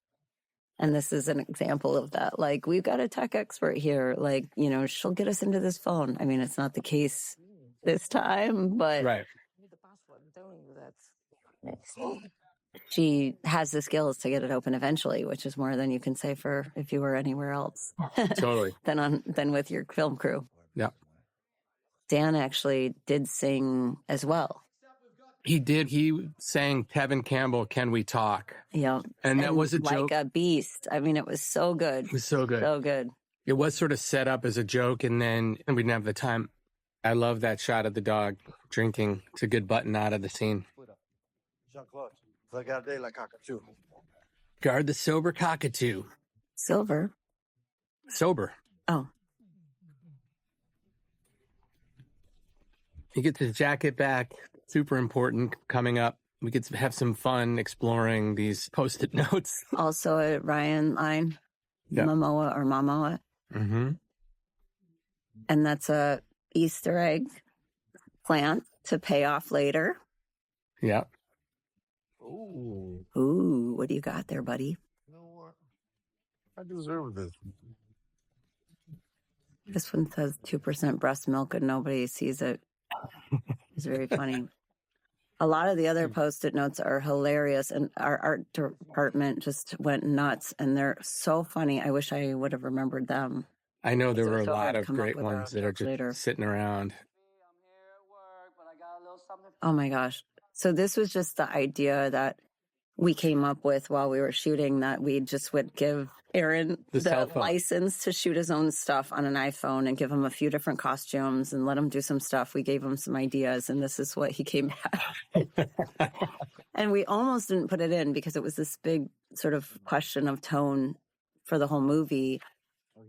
And this is an example of that. Like, we've got a tech expert here. Like, you know, she'll get us into this phone. I mean, it's not the case this time, but Right. she has the skills to get it open eventually, which is more than you can say for if you were anywhere else. Totally. than with your film crew. Yeah. Dan actually did sing as well. He did. He sang Kevin Campbell, Can We Talk? Yeah. And that was a like joke. Like a beast. I mean, it was so good. It was so good. So good. It was sort of set up as a joke, and then we didn't have the time. I love that shot of the dog drinking. It's a good button out of the scene. Jean-Claude, regardez la cockatoo. Guard the sober cockatoo. Silver. Sober. Oh. He gets his jacket back. Super important coming up. We get to have some fun exploring these Post-it notes. Also a Ryan line. Yeah. Momoa or Momoa. Mm-hmm. And that's a Easter egg plant to pay off later. Yeah. Ooh, what do you got there, buddy? You know what? I deserve this. This one says 2% breast milk and nobody sees it. It's very funny. A lot of the other Post-it notes are hilarious, and our art department just went nuts, and they're so funny. I wish I would have remembered them. I know there were a So lot hard to of come up great with ones that are just later. sitting around. Oh my gosh. So this was just the idea that we came up with while we were shooting, that we just would give Aaron The cell the phone. license to shoot his own stuff on an iPhone and give him a few different costumes and let him do some stuff. We gave him some ideas, and this is what he came back. And we almost didn't put it in because it was this big sort of question of tone for the whole movie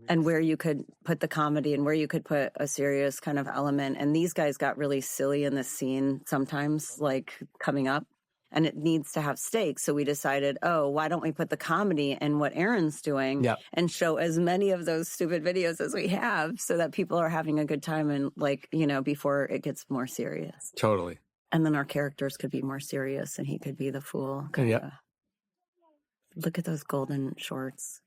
and where you could put the comedy and where you could put a serious kind of element. And these guys got really silly in this scene sometimes, like coming up. And it needs to have stakes. So we decided, oh, why don't we put the comedy in what Aaron's doing and show as many of those stupid videos as we have so that people are having a good time and, like, you know, before it gets more serious. Totally. And then our characters could be more serious and he could be the fool. Yeah. Look at those golden shorts.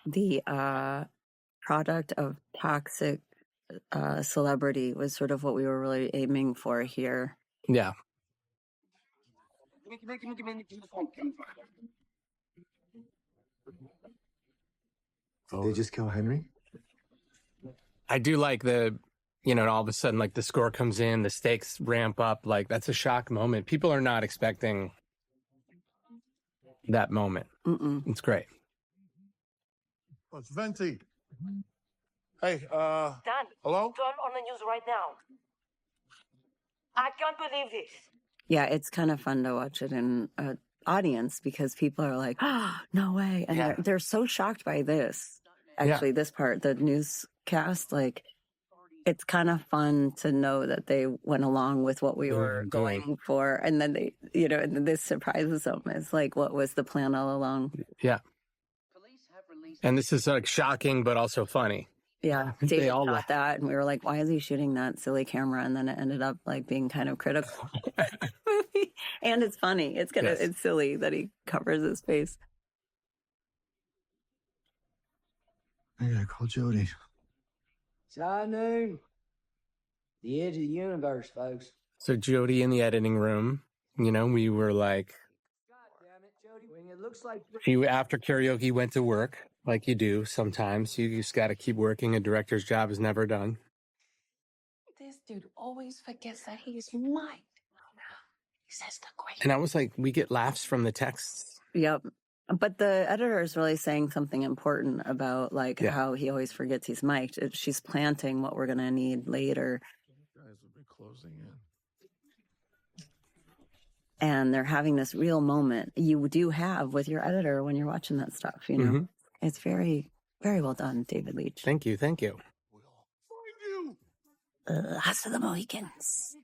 The product of toxic celebrity was sort of what we were really aiming for here. Yeah. Did they just kill Henry? I do like the, you know, all of a sudden, like the score comes in, the stakes ramp up. Like, that's a shock moment. People are not expecting that moment. It's great. Oh, it's Venti. Hey, Dan, hello? turn on the news right now. I can't believe this. Yeah, it's kind of fun to watch it in an audience because people are like, oh, no way. And they're so shocked by this. Actually, this part, the newscast, like, it's kind of fun to know that they went along with what we were going for. And then they, you know, and this surprises them. It's like, what was the plan all along? Yeah. And this is like shocking, but also funny. Yeah, They David all shot laugh. that, and we were like, "Why is he shooting that silly camera?" And then it ended up like being kind of critical of the movie. And it's funny. It's kind of Yes. it's silly that he covers his face. I gotta call Jody. It's high noon. The edge of the universe, folks. So Jody in the editing room, you know, we were like, Damn it, Jody. When it looks like she after karaoke went to work, like you do sometimes. You just got to keep working. A director's job is never done. This dude always forgets that he's mine. He says the great. And I was like, we get laughs from the texts. Yep. But the editor is really saying something important about like how he always forgets he's mic'd. She's planting what we're going to need later. Guys will be closing in. And they're having this real moment you do have with your editor when you're watching that stuff, you know. It's very, very well done, David Leitch. Thank you. Thank you. Hasta the Mohicans.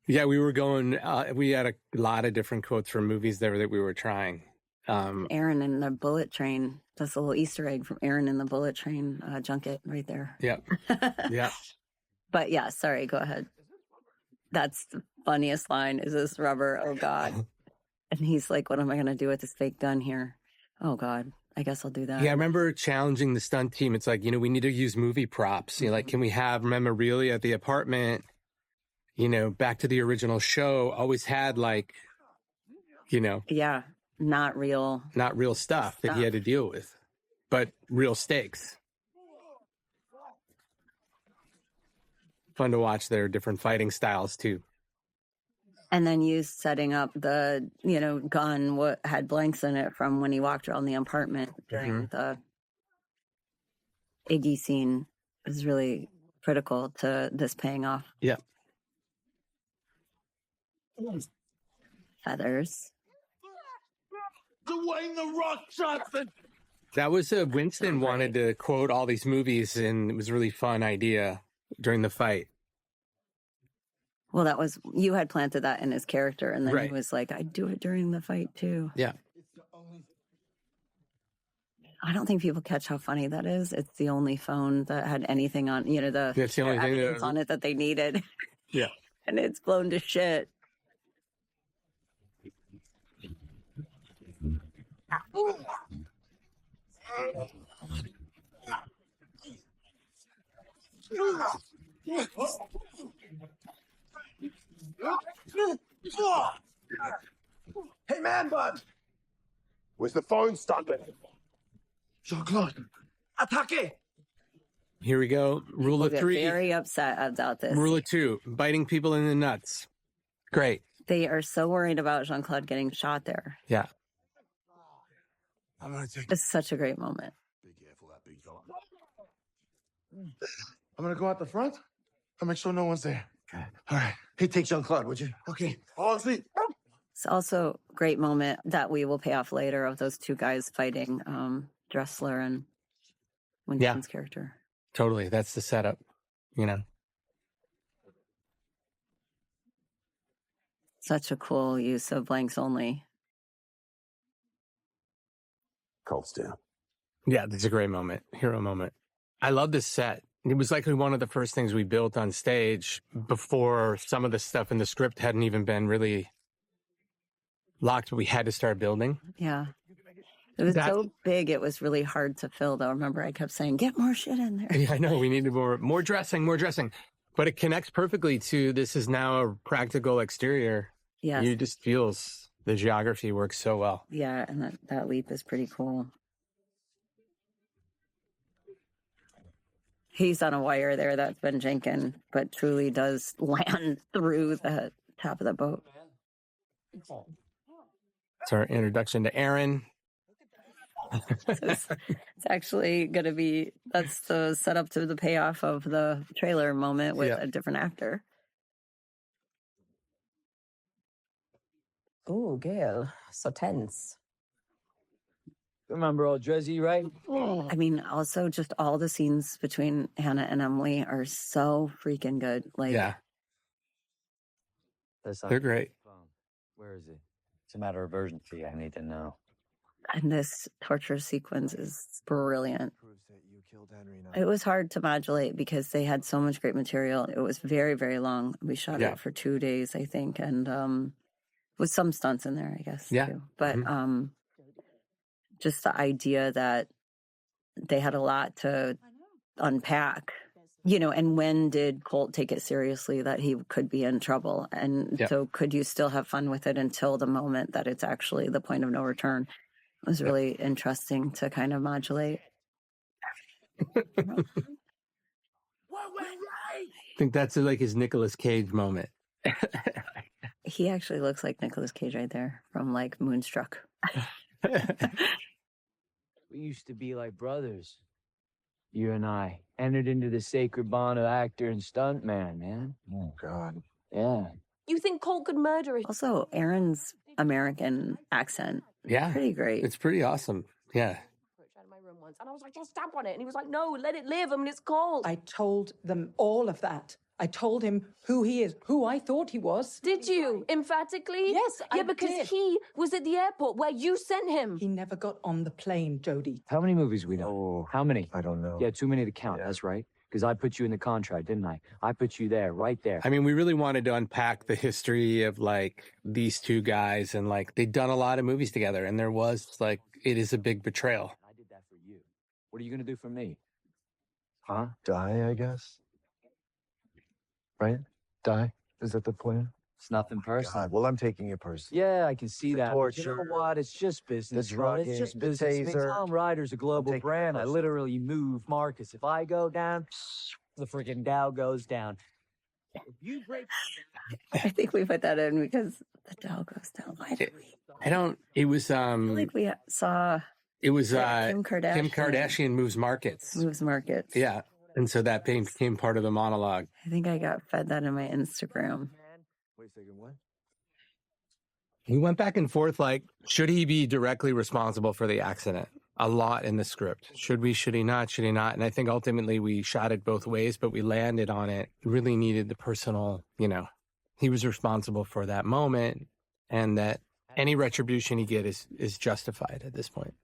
Yeah, we were going, we had a lot of different quotes from movies there that we were trying. Aaron in the Bullet Train. That's a little Easter egg from Aaron in the Bullet Train junket right there. Yeah. Yeah. But yeah, sorry, go ahead. That's the funniest line. Is this rubber? Oh, God. And he's like, what am I going to do with this fake gun here? Oh, God. I guess I'll do that. Yeah, I remember challenging the stunt team. It's like, you know, we need to use movie props. You know, like, can we have memorabilia at the apartment? You know, back to the original show, always had like, you know. Yeah, not real stuff that he had to deal with, but real stakes. Fun to watch their different fighting styles too. And then you setting up the, you know, gun, what had blanks in it from when he walked around the apartment during the Iggy scene is really critical to this paying off. Yeah. Feathers. Dwayne the Rock Johnson. That was Winston wanted to quote all these movies, and it was a really fun idea during the fight. Well, that was, you had planted that in his character, and then Right. he was like, I'd do it during the fight too. Yeah. I don't think people catch how funny that is. It's the only phone that had anything on, you know, That's the only thing evidence on it that they needed. Yeah. And it's blown to shit. Hey, man, bud. Where's the phone stuck? Jean-Claude, attaque! Here we go. Rule People of get 3. very upset about this. Rule of 2. Biting people in the nuts. Great. They are so worried about Jean-Claude getting shot there. Yeah. I'm gonna take. It's such a great moment. I'm gonna go out the front. I'll make sure no one's there. Okay. All right. Hey, take Jean-Claude, would you? Okay. All asleep. It's also a great moment that we will pay off later of those two guys fighting Dressler and Winston's character. Totally. That's the setup, you know. Such a cool use of blanks only. Colts down. Yeah, that's a great moment. Hero moment. I love this set. It was like one of the first things we built on stage before some of the stuff in the script hadn't even been really locked, but we had to start building. Yeah. It was so big, it was really hard to fill, though. Remember, I kept saying, get more shit in there. Yeah, I know. We needed more dressing. But it connects perfectly to this is now a practical exterior. Yes. You just feels the geography works so well. Yeah, and that leap is pretty cool. He's on a wire there. That's Ben Jenkins, but truly does land through the top of the boat. It's our introduction to Aaron. It's actually going to be, that's the setup to the payoff of the trailer moment with a different actor. Oh, Gail, so tense. Remember old Drizzy, right? I mean, also just all the scenes between Hannah and Emily are so freaking good. Like, yeah. They're great. Where is he? It's a matter of urgency. I need to know. And this torture sequence is brilliant. It was hard to modulate because they had so much great material. It was very, very long. We shot it for 2 days, I think, and with some stunts in there, I guess. Too. But just the idea that they had a lot to unpack, you know, and when did Colt take it seriously that he could be in trouble? And so could you still have fun with it until the moment that it's actually the point of no return? It was really interesting to kind of modulate. I think that's like his Nicolas Cage moment. He actually looks like Nicolas Cage right there from like Moonstruck. We used to be like brothers. You and I entered into the sacred bond of actor and stuntman, man. Oh, God. Yeah. You think Colt could murder us? Also, Aaron's American accent. Yeah. Pretty great. It's pretty awesome. Yeah. Out of my room once, and I was like, just stamp on it. And he was like, no, let it live. I mean, it's Colt. I told them all of that. I told him who he is, who I thought he was. Did you? Emphatically? Yes, I Yeah, because did. he was at the airport where you sent him. He never got on the plane, Jody. How many movies we done? Oh, How many? I don't know. Yeah, too many to count. That's right. Because I put you in the contract, didn't I? I put you there, right there. I mean, we really wanted to unpack the history of like these two guys, and like they'd done a lot of movies together, and there was like, it is a big betrayal. I did that for you. What are you going to do for me? Huh? Die, I guess. Right? Die? Is that the plan? It's nothing personal. God, well, I'm taking it personally. Yeah, I can see that. But you know torture, what? It's just business. the Ron. It's drugging, just the business. I mean, taser. Tom Ryder's a global taking it brand. I personal. literally move Marcus. If I go down, the freaking Dow goes down. If you break, I think we put that in because the Dow goes down. Why did we? I don't, it was, I feel like we saw it was, Kim Kardashian. Kim Kardashian moves markets. Moves markets. Yeah. And so that became part of the monologue. I think I got fed that in my Instagram. Wait a second, what? We went back and forth, like, should he be directly responsible for the accident? A lot in the script. Should we, should he not, should he not? And I think ultimately we shot it both ways, but we landed on it. Really needed the personal, you know, he was responsible for that moment, and that any retribution he get is justified at this point.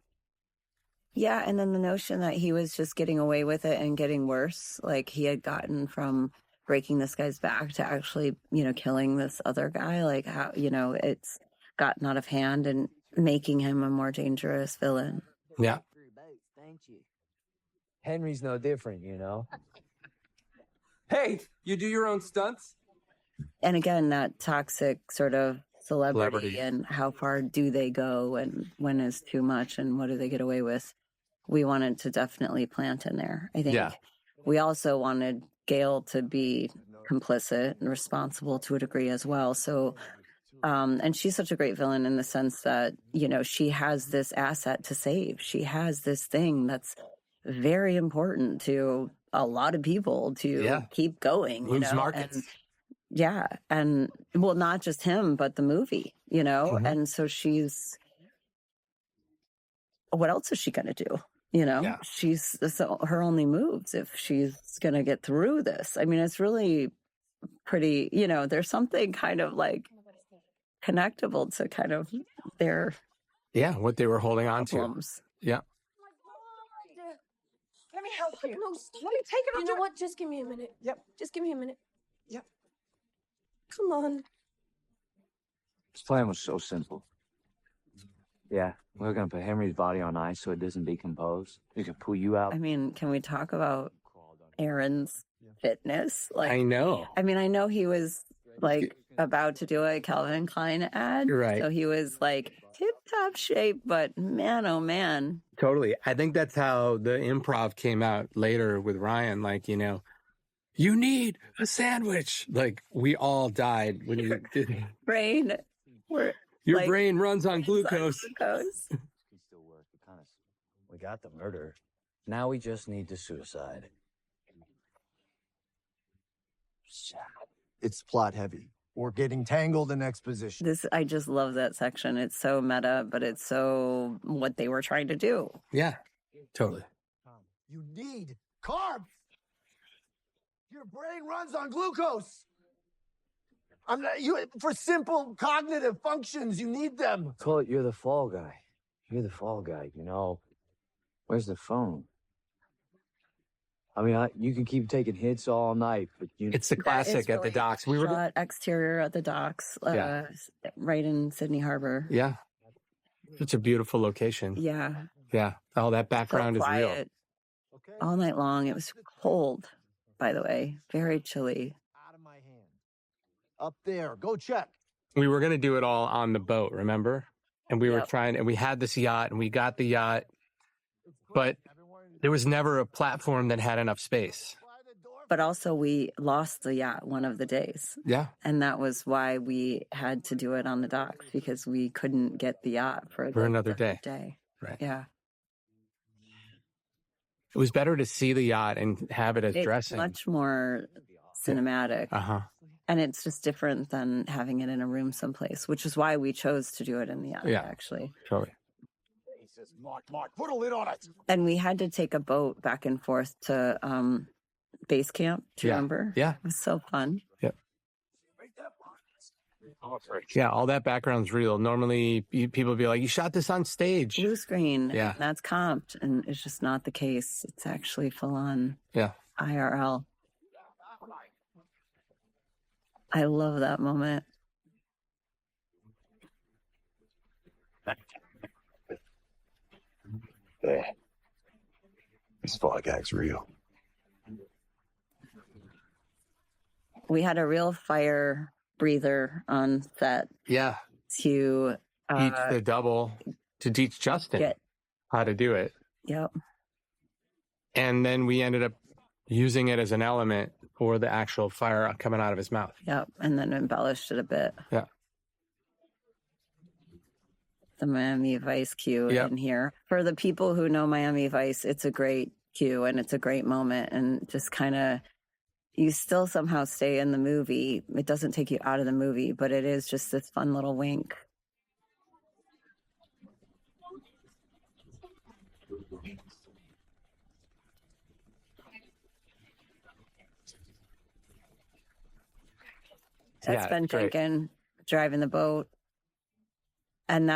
Yeah, and then the notion that he was just getting away with it and getting worse, like he had gotten from breaking this guy's back to actually, you know, killing this other guy, like how, you know, it's gotten out of hand and making him a more dangerous villain. Yeah. Henry's no different, you know? Hey, you do your own stunts? And again, that toxic sort of celebrity Celebrity. and how far do they go and when is too much and what do they get away with? We wanted to definitely plant in there. I think Yeah. we also wanted Gail to be complicit and responsible to a degree as well. So, and she's such a great villain in the sense that, you know, she has this asset to save. She has this thing that's very important to a lot of people to keep going. You Moves know? markets. And, yeah. And well, not just him, but the movie, you know? Mhm. And so what else is she going to do? You know, she's so her only moves if she's going to get through this. I mean, it's really pretty, you know, there's something kind of like connectable to kind of their what they were holding on problems. to. Yeah. Let me help you. No, stop. Let me take it. You know what? Just give me a minute. Yep. Just give me a minute. Yep. Come on. This plan was so simple. Yeah, we're going to put Henry's body on ice so it doesn't decompose. We can pull you out. I mean, can we talk about Aaron's fitness? Like, I know. I mean, I know he was like about to do a Calvin Klein ad. Right. So he was like tip top shape, but man, oh man. Totally. I think that's how the improv came out later with Ryan. Like, you know, you need a sandwich. Like, we all died when you did. Brain. Your brain runs on glucose. We got the murder. Now we just need the suicide. It's plot heavy. We're getting tangled in exposition. I just love that section. It's so meta, but it's so what they were trying to do. Yeah, totally. You need carbs. Your brain runs on glucose. For simple cognitive functions, you need them. Call it you're the fall guy. You're the fall guy, you know. Where's the phone? I mean, you can keep taking hits all night, but It's the classic at the docks. We were shot exterior at the docks, right in Sydney Harbor. Yeah. It's a beautiful location. Yeah. Yeah. All that background So is real. quiet. All night long. It was cold, by the way, very chilly. Up there, go check. We were going to do it all on the boat, remember? And we were trying, and we had this yacht, and we got the yacht, but there was never a platform that had enough space. But also, we lost the yacht one of the days. Yeah. And that was why we had to do it on the docks, because we couldn't get the yacht for another day. Right. Yeah. It was better to see the yacht and have it as It's dressing. much more cinematic. Uh-huh. And it's just different than having it in a room someplace, which is why we chose to do it in the yacht, actually. Totally. Mark, put a lid on it. And we had to take a boat back and forth to base camp. Do you remember? Yeah. It was so fun. Yep. Yeah, all that background's real. Normally, people be like, you shot this on stage. Blue screen. Yeah. And that's comped. And it's just not the case. It's actually full on IRL. I love that moment. Yeah. This fall gag's real. We had a real fire breather on set. Yeah. To teach the double, to teach Justin how to do it. Yep. And then we ended up using it as an element for the actual fire coming out of his mouth. Yep. And then embellished it a bit. Yeah. The Miami Vice cue in here. For the people who know Miami Vice, it's a great cue and it's a great moment, and just kind of, you still somehow stay in the movie. It doesn't take you out of the movie, but it is just this fun little wink. That's Ben Finken driving the boat. And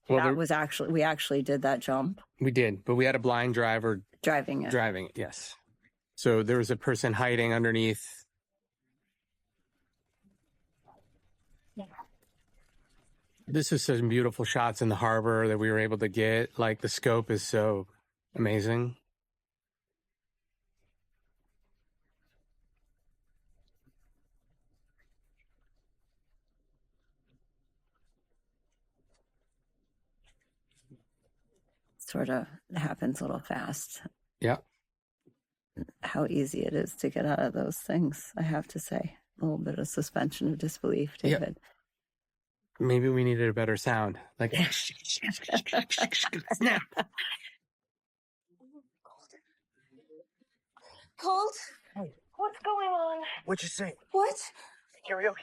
we actually did that jump. We did, but we had a blind driver driving it. Yes. So there was a person hiding underneath. This is some beautiful shots in the harbor that we were able to get. Like, the scope is so amazing. Sort of happens a little fast. Yeah. How easy it is to get out of those things, I have to say. A little bit of suspension of disbelief, David. Maybe we needed a better sound. Like, snap. Cold? What's going on? What'd you say? What? Karaoke.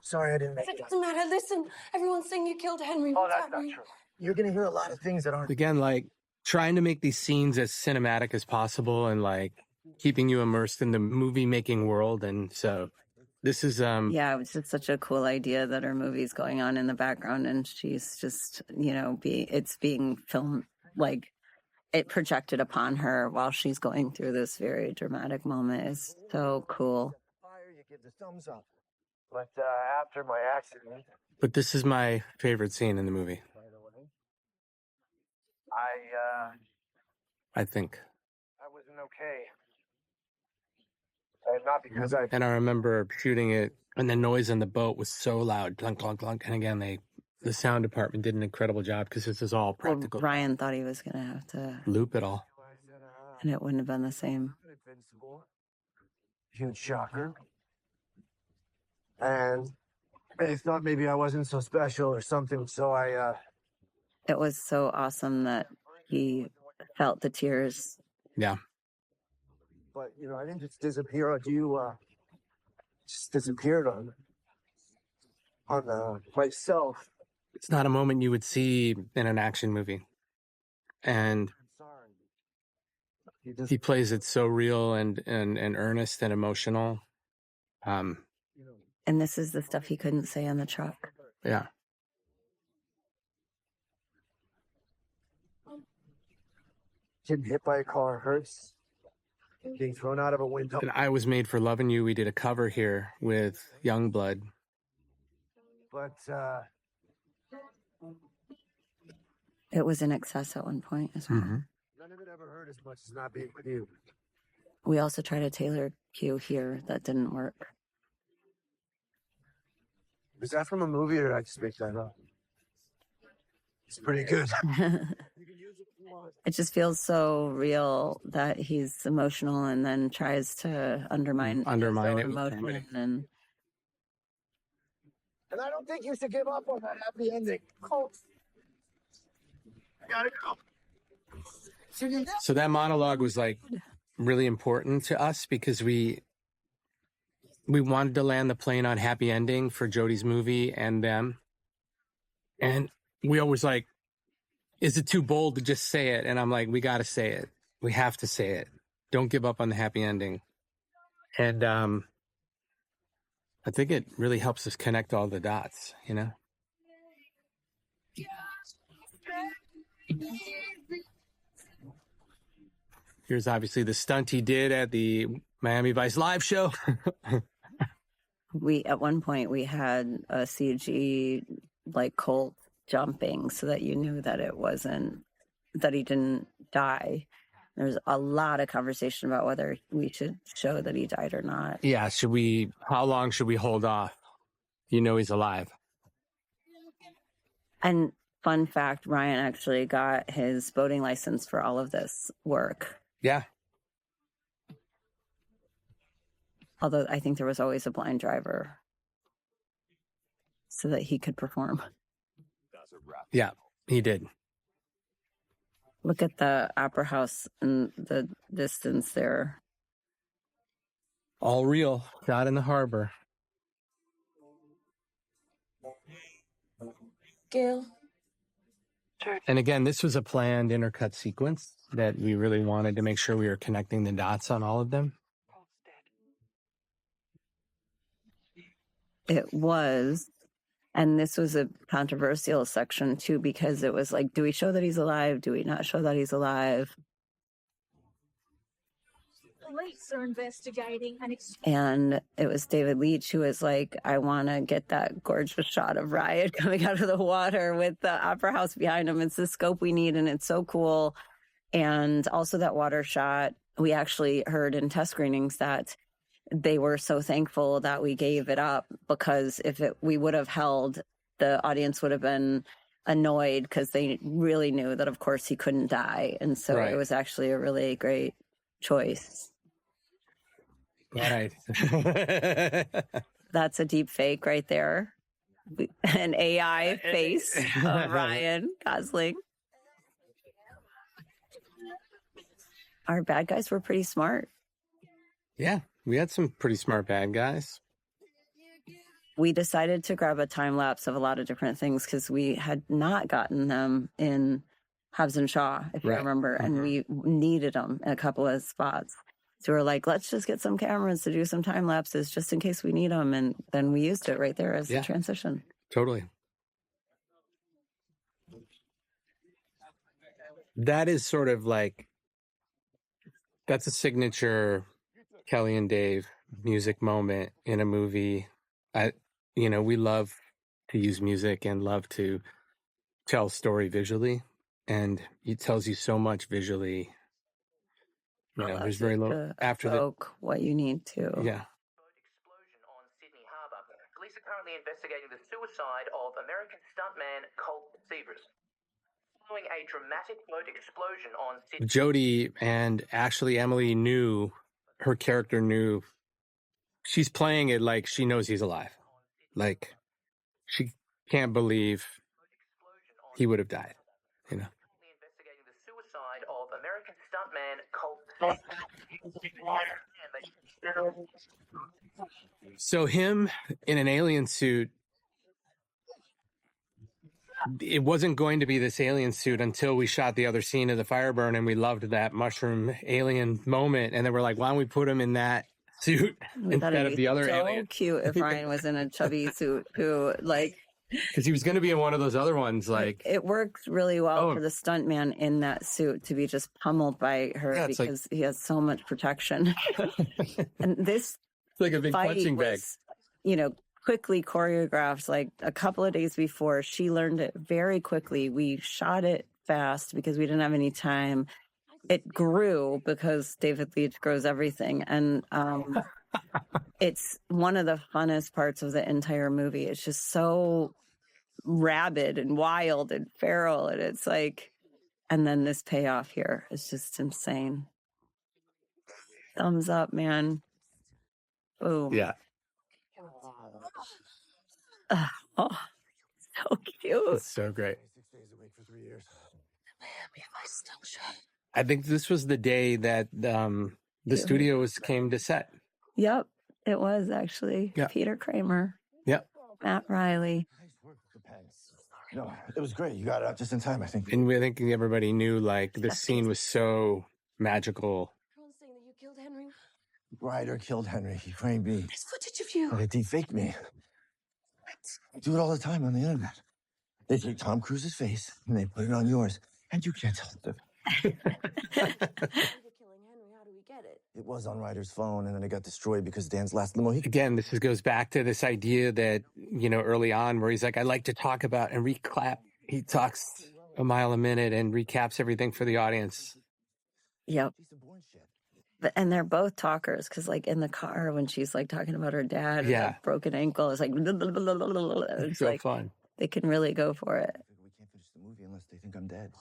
Sorry I didn't make It it. doesn't matter. Listen, everyone's saying you killed Henry. What's happening? You're gonna hear a lot of things that aren't. Again, like, trying to make these scenes as cinematic as possible and, like, keeping you immersed in the movie making world. And so this is yeah, it was just such a cool idea that her movie's going on in the background, and she's just, it's being filmed, like, it projected upon her while she's going through this very dramatic moment. Is so cool. You give the thumbs up. But after my accident, But this is my favorite scene in the movie, I think. I wasn't okay. Not because I. And I remember shooting it, and the noise in the boat was so loud, clunk, clunk, clunk. And again, the sound department did an incredible job because this is all practical. Well, Ryan thought he was going to have to loop it all, and it wouldn't have been the same. Huge shocker. And they thought maybe I wasn't so special or something, so It was so awesome that he felt the tears. Yeah. But, I didn't just disappear on you. Just disappeared on myself. It's not a moment you would see in an action movie. And he plays it so real and earnest and emotional. And this is the stuff he couldn't say on the truck. Yeah. Getting hit by a car hurts. Being thrown out of a window. And I Was Made for Loving You, we did a cover here with Youngblood. But It was in excess at one point as well. Mm-hmm. none of it ever hurt as much as not being with you. We also tried a Taylor cue here that didn't work. Was that from a movie or did I just make that up? It's pretty good. It just feels so real that he's emotional and then tries to undermine it. Emotion and I don't think you should give up on that happy ending. Colt. I gotta go. So that monologue was like really important to us because we wanted to land the plane on happy ending for Jodie's movie and them. And we always like, is it too bold to just say it? And I'm like, we got to say it. We have to say it. Don't give up on the happy ending. And I think it really helps us connect all the dots, you know? Here's obviously the stunt he did at the Miami Vice live show. at one point we had a CG like Colt jumping so that you knew that it wasn't, that he didn't die. There's a lot of conversation about whether we should show that he died or not. Yeah, how long should we hold off? You know he's alive. And fun fact, Ryan actually got his boating license for all of this work. Yeah. Although I think there was always a blind driver so that he could perform. Yeah, he did. Look at the opera house in the distance there. All real, shot in the harbor. Gail. And again, this was a planned intercut sequence that we really wanted to make sure we were connecting the dots on all of them. It was. And this was a controversial section too, because it was like, do we show that he's alive? Do we not show that he's alive? Police are investigating And it was David Leitch who was like, I want to get that gorgeous shot of Ryan coming out of the water with the opera house behind him. It's the scope we need, and it's so cool. And also that water shot, we actually heard in test screenings that they were so thankful that we gave it up, because if we would have held, the audience would have been annoyed because they really knew that, of course, he couldn't die. And so It was actually a really great choice. Right. That's a deep fake right there. An AI face of Ryan Gosling. Our bad guys were pretty smart. Yeah, we had some pretty smart bad guys. We decided to grab a time lapse of a lot of different things because we had not gotten them in Hobbs and Shaw, if you remember, and we needed them in a couple of spots. So we're like, let's just get some cameras to do some time lapses just in case we need them. And then we used it right there as the transition. Totally. That is sort of like, that's a signature Kelly and Dave music moment in a movie. We love to use music and love to tell story visually, and it tells you so much visually. There's very little after what you need to. Yeah. Police are currently investigating the suicide of American stuntman Colt Seavers. Following a dramatic boat explosion on Sydney. Jodie and actually Emily her character knew, she's playing it like she knows he's alive. Like, she can't believe he would have died, Investigating the suicide of American stuntman Colt. So him in an alien suit, it wasn't going to be this alien suit until we shot the other scene of the fire burn, and we loved that mushroom alien moment. And then we're like, why don't we put him in that suit instead of the other alien? So cute if Ryan was in a chubby suit who Because he was going to be in one of those other ones, like it works really well for the stuntman in that suit to be just pummeled by her because he has so much protection. And this it's like a big fight punching bag. was, quickly choreographed. Like a couple of days before, she learned it very quickly. We shot it fast because we didn't have any time. It grew because David Leitch grows everything, and it's one of the funnest parts of the entire movie. It's just so rabid and wild and feral, and it's like, and then this payoff here is just insane. Thumbs up, man. Boom. Yeah. Oh, so cute. It's so great. 6 days a week for 3 years. I think this was the day that the studios came to set. Yep, it was actually. Yeah. Peter Kramer. Yep. Matt Riley. No, it was great. You got out just in time, I think. And I think everybody knew, like, this scene was so magical. Everyone's saying that you killed Henry. Ryder killed Henry. He framed me. There's footage of you. But they defaked me. I do it all the time on the internet. They take Tom Cruise's face and they put it on yours, and you can't tell the difference. It was on Ryder's phone, and then it got destroyed because Dan's last limo. Again, this goes back to this idea that, early on where he's like, I like to talk about and recap. He talks a mile a minute and recaps everything for the audience. Yep. And they're both talkers because, like, in the car when she's like talking about her dad, Yeah. like, broken ankle, it's like, it's so like fun. They can really go for it. We can't finish the movie unless they think I'm dead.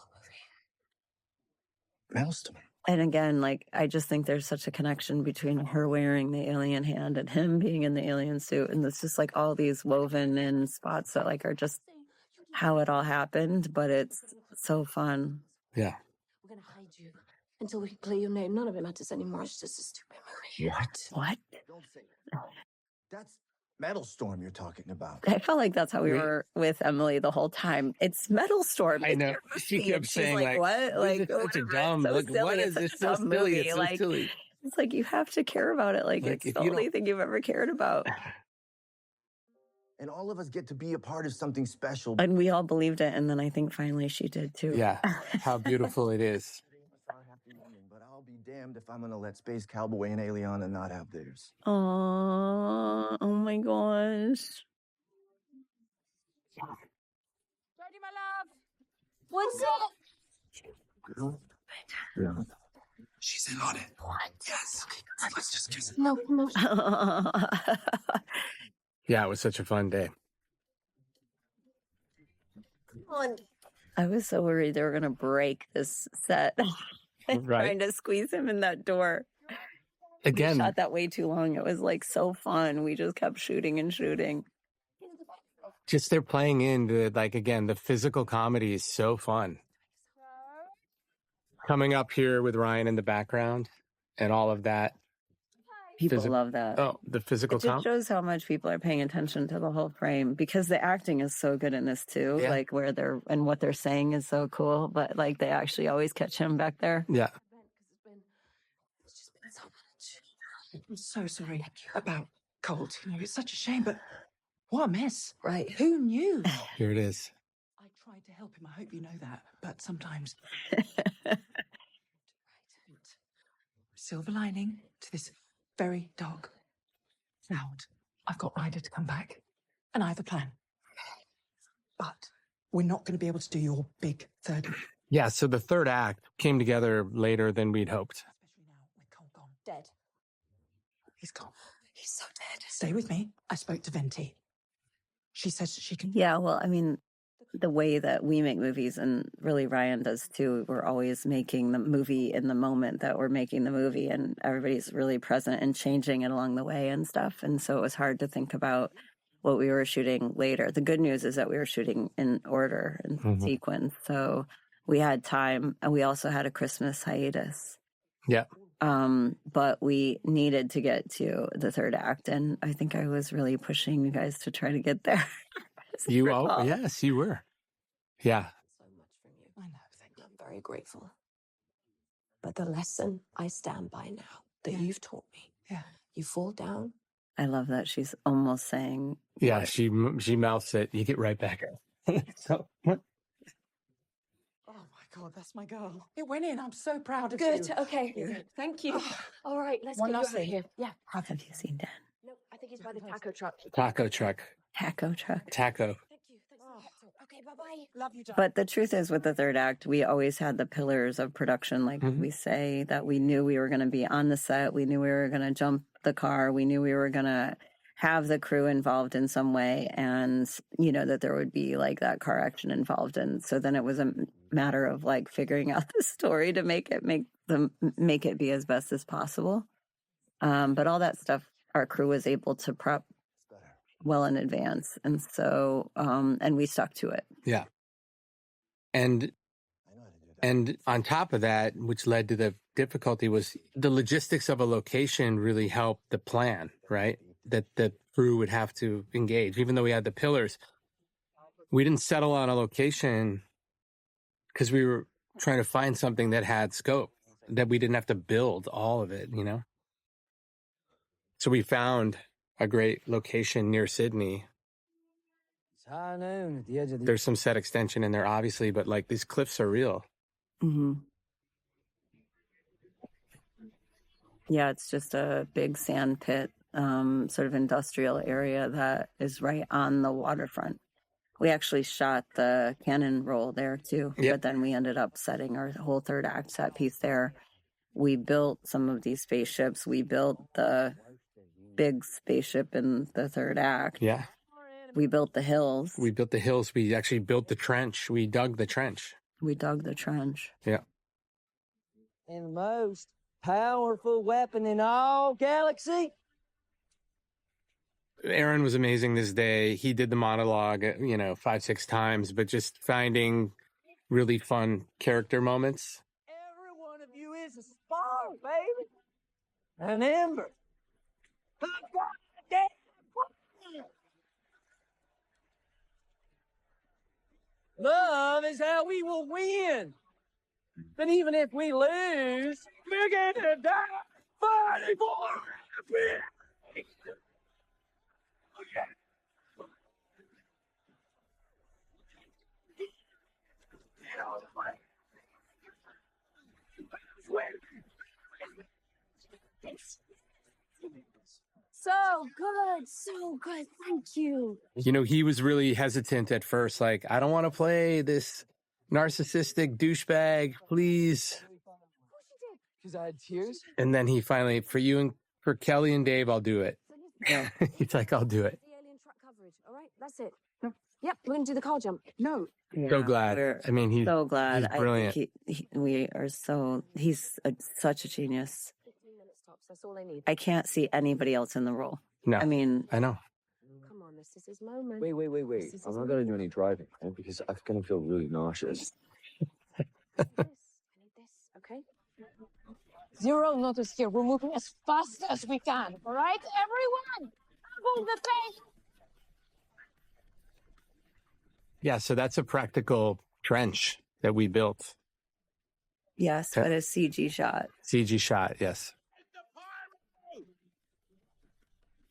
Milestone. And again, like, I just think there's such a connection between her wearing the alien hand and him being in the alien suit. And it's just like all these woven in spots that, like, are just how it all happened. But it's so fun. Yeah. We're going to hide you until we can clear your name. None of it matters anymore. It's just a stupid movie. What? Don't say it. That's Metal Storm you're talking about. I felt like that's how we were with Emily the whole time. It's Metal Storm. I know. She kept She's saying, like, what? Like, such a whatever. dumb, It's so like, silly. what It's is such this a so dumb silly? movie. It's so Like, silly. it's like you have to care about it. Like, Like, it's if the you only don't- thing you've ever cared about. And all of us get to be a part of something special. And we all believed it. And then I think finally she did too. Yeah. How beautiful it is. But I'll be damned if I'm going to let Space Cowboy and Aliana not have theirs. Oh my gosh. Ready, my love? What's up? Yeah. She's in on it. Yes. Let's just kiss it. No. Yeah, it was such a fun day. Come on. I was so worried they were going to break this set. Right. Trying to squeeze him in that door. Again, We shot that way too long. It was like so fun. We just kept shooting and shooting. just they're playing into, like, again, the physical comedy is so fun. Coming up here with Ryan in the background and all of that. People love that. Oh, the physical It just shows how much people are paying attention to the whole frame because the acting is so good in this too. Yeah. Like where they're and what they're saying is so cool. But like they actually always catch him back there. Yeah. I'm so sorry about Colt. You know, it's such a shame, but what a mess. Right. Who knew? Here it is. I tried to help him. I hope you know that. But sometimes. Silver lining to this very dark cloud. I've got Ryder to come back, and I have a plan. But we're not going to be able to do your big third. Yeah, so the third act came together later than we'd hoped. Dead. He's gone. He's so dead. Stay with me. I spoke to Venti. She says she can. Yeah, well, I mean, the way that we make movies, and really Ryan does too, we're always making the movie in the moment that we're making the movie, and everybody's really present and changing it along the way and stuff. And so it was hard to think about what we were shooting later. The good news is that we were shooting in order and sequence. So we had time, and we also had a Christmas hiatus. Yeah. But we needed to get to the third act, and I think I was really pushing you guys to try to get there. Yes, you were. Yeah. I know, thank you. I'm very grateful. But the lesson I stand by now that you've taught me, you fall down, I love that she's almost saying. Yeah, what- she mouths it. You get right back up. So what? Oh my God, that's my girl. It went in. I'm so proud of Good. you. Okay. Thank you. All right, let's One get you last out of thing. here. Yeah. Have you seen Dan? No, I think he's by the taco truck. Taco truck. Taco truck. Taco. Thank you. Thanks for the pep talk. Okay, bye-bye. Love you, John. But the truth is, with the third act, we always had the pillars of production. Like we say, that we knew we were going to be on the set. We knew we were going to jump the car. We knew we were going to have the crew involved in some way. And, that there would be like that car action involved. And so then it was a matter of like figuring out the story to make it be as best as possible. But all that stuff, our crew was able to prep well in advance. And so, and we stuck to it. Yeah. And on top of that, which led to the difficulty, was the logistics of a location really helped the plan, right? That the crew would have to engage. Even though we had the pillars, we didn't settle on a location because we were trying to find something that had scope, that we didn't have to build all of it, So we found a great location near Sydney. It's high noon at the edge of the... There's some set extension in there, obviously, but like these cliffs are real. Mm-hmm. Yeah, it's just a big sand pit, sort of industrial area that is right on the waterfront. We actually shot the cannon roll there too, but then we ended up setting our whole third act set piece there. We built some of these spaceships. We built the big spaceship in the third act. Yeah. We built the hills. We built the hills. We actually built the trench. We dug the trench. Yeah. And the most powerful weapon in all galaxy. Aaron was amazing this day. He did the monologue, 5-6 times, but just finding really fun character moments. Every one of you is a spark, baby. An ember. A goddamn fire. Love is how we will win. But even if we lose, we're going to die fighting for it. So good. Thank you. He was really hesitant at first, like, I don't want to play this narcissistic douchebag, please. Because I had tears. And then he finally, for Kelly and Dave, I'll do it. Yeah. He's like, I'll do it. The alien truck coverage. All right, that's it. Yep, we're going to do the car jump. No. So glad. He's so glad. He's brilliant. He's such a genius. 15 minutes tops. That's all I need. I can't see anybody else in the role. No. I mean, I know. Come on, this is his moment. Wait. I'm not going to do any driving, man, because I'm going to feel really nauseous. I need this, okay? 0 notice here. We're moving as fast as we can. All right, everyone, hold the pace. Yeah, so that's a practical trench that we built. yes, but a CG shot. CG shot, yes.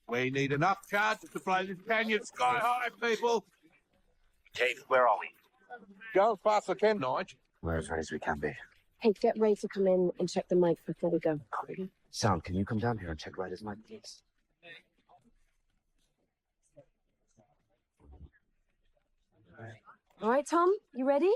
We need enough charges to blow this canyon sky high, people. Dave, where are we? Go as fast as I can, Nige. We're as ready as we can be. Hey, get ready to come in and check the mic before we go. Copy. Sam, can you come down here and check Ryder's mic, please? All right, Tom, you ready?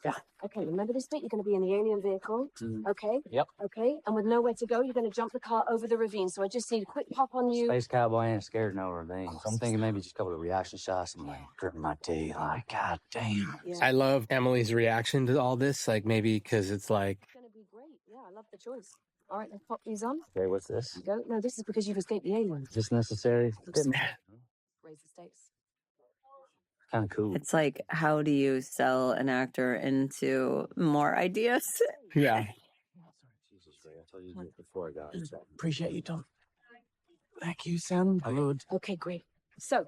Yeah. Okay, remember this bit? You're going to be in the alien vehicle. Okay? Yep. Okay, and with nowhere to go, you're going to jump the car over the ravine. So I just need a quick pop on you. Space cowboy ain't scared no ravines. I'm thinking maybe just a couple of reaction shots and like gripping my teeth. Like, god damn. Yeah. I love Emily's reaction to all this, like maybe because it's like, It's going to be great. Yeah, I love the choice. All right, let's pop these on. Okay, what's this? Go. No, this is because you've escaped the aliens. Is this necessary? Raise the stakes. Kind of cool. It's like, how do you sell an actor into more ideas? yeah. Jesus, Ray, I told you to do it before I got it. Appreciate you, Tom. Thank you, Sam. Good. Okay, great. So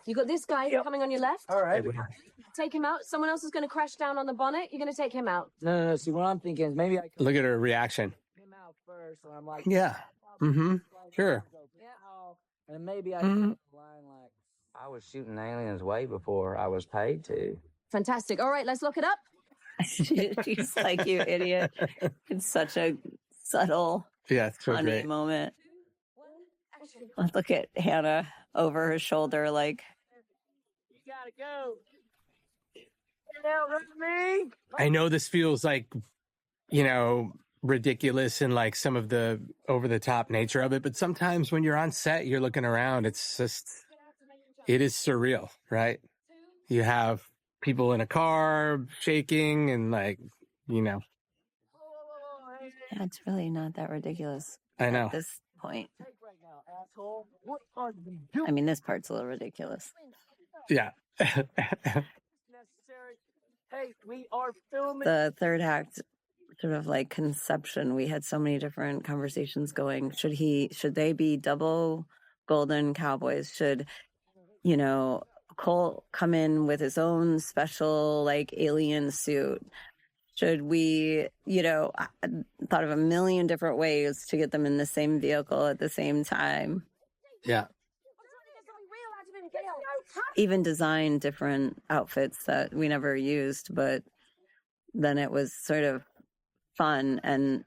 you got this guy coming on your left. All right. Take him out. Someone else is going to crash down on the bonnet. You're going to take him out. No. See, what I'm thinking is maybe I can Look at her reaction. him out first, and I'm like, Yeah. Mm-hmm. Sure. And maybe I Mhm. line like, I was shooting aliens way before I was paid to. Fantastic. All right, let's look it up. She's like, you idiot. It's such a subtle, Yeah, it's so funny great. moment. Look at Hannah over her shoulder, like, You gotta go. Get out of me. I know this feels like, you know, ridiculous and like some of the over the top nature of it, but sometimes when you're on set, you're looking around, it is surreal, right? You have people in a car shaking and like, you know. yeah, it's really not that ridiculous I know. at this point. Right now, asshole. What are you doing? I mean, this part's a little ridiculous. Yeah. Necessary. Hey, we are filming. The third act, sort of like conception, we had so many different conversations going. Should they be double golden cowboys? Should, you know, Cole come in with his own special like alien suit? Should we, you know, I thought of a million different ways to get them in the same vehicle at the same time. Yeah. Even design different outfits that we never used, but then it was sort of fun and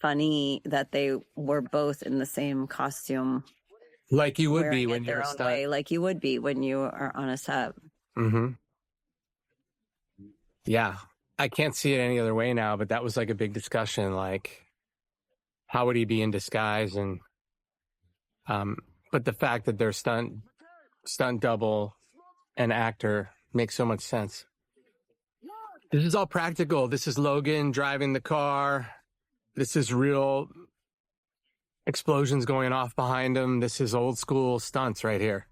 funny that they were both in the same costume. Like you would be wearing when it you're their a own stunt. way, like you would be when you are on a set. Mm-hmm. Yeah. I can't see it any other way now, but that was like a big discussion. Like, how would he be in disguise? And, but the fact that they're stunt double and actor makes so much sense. This is all practical. This is Logan driving the car. This is real explosions going off behind him. This is old school stunts right here.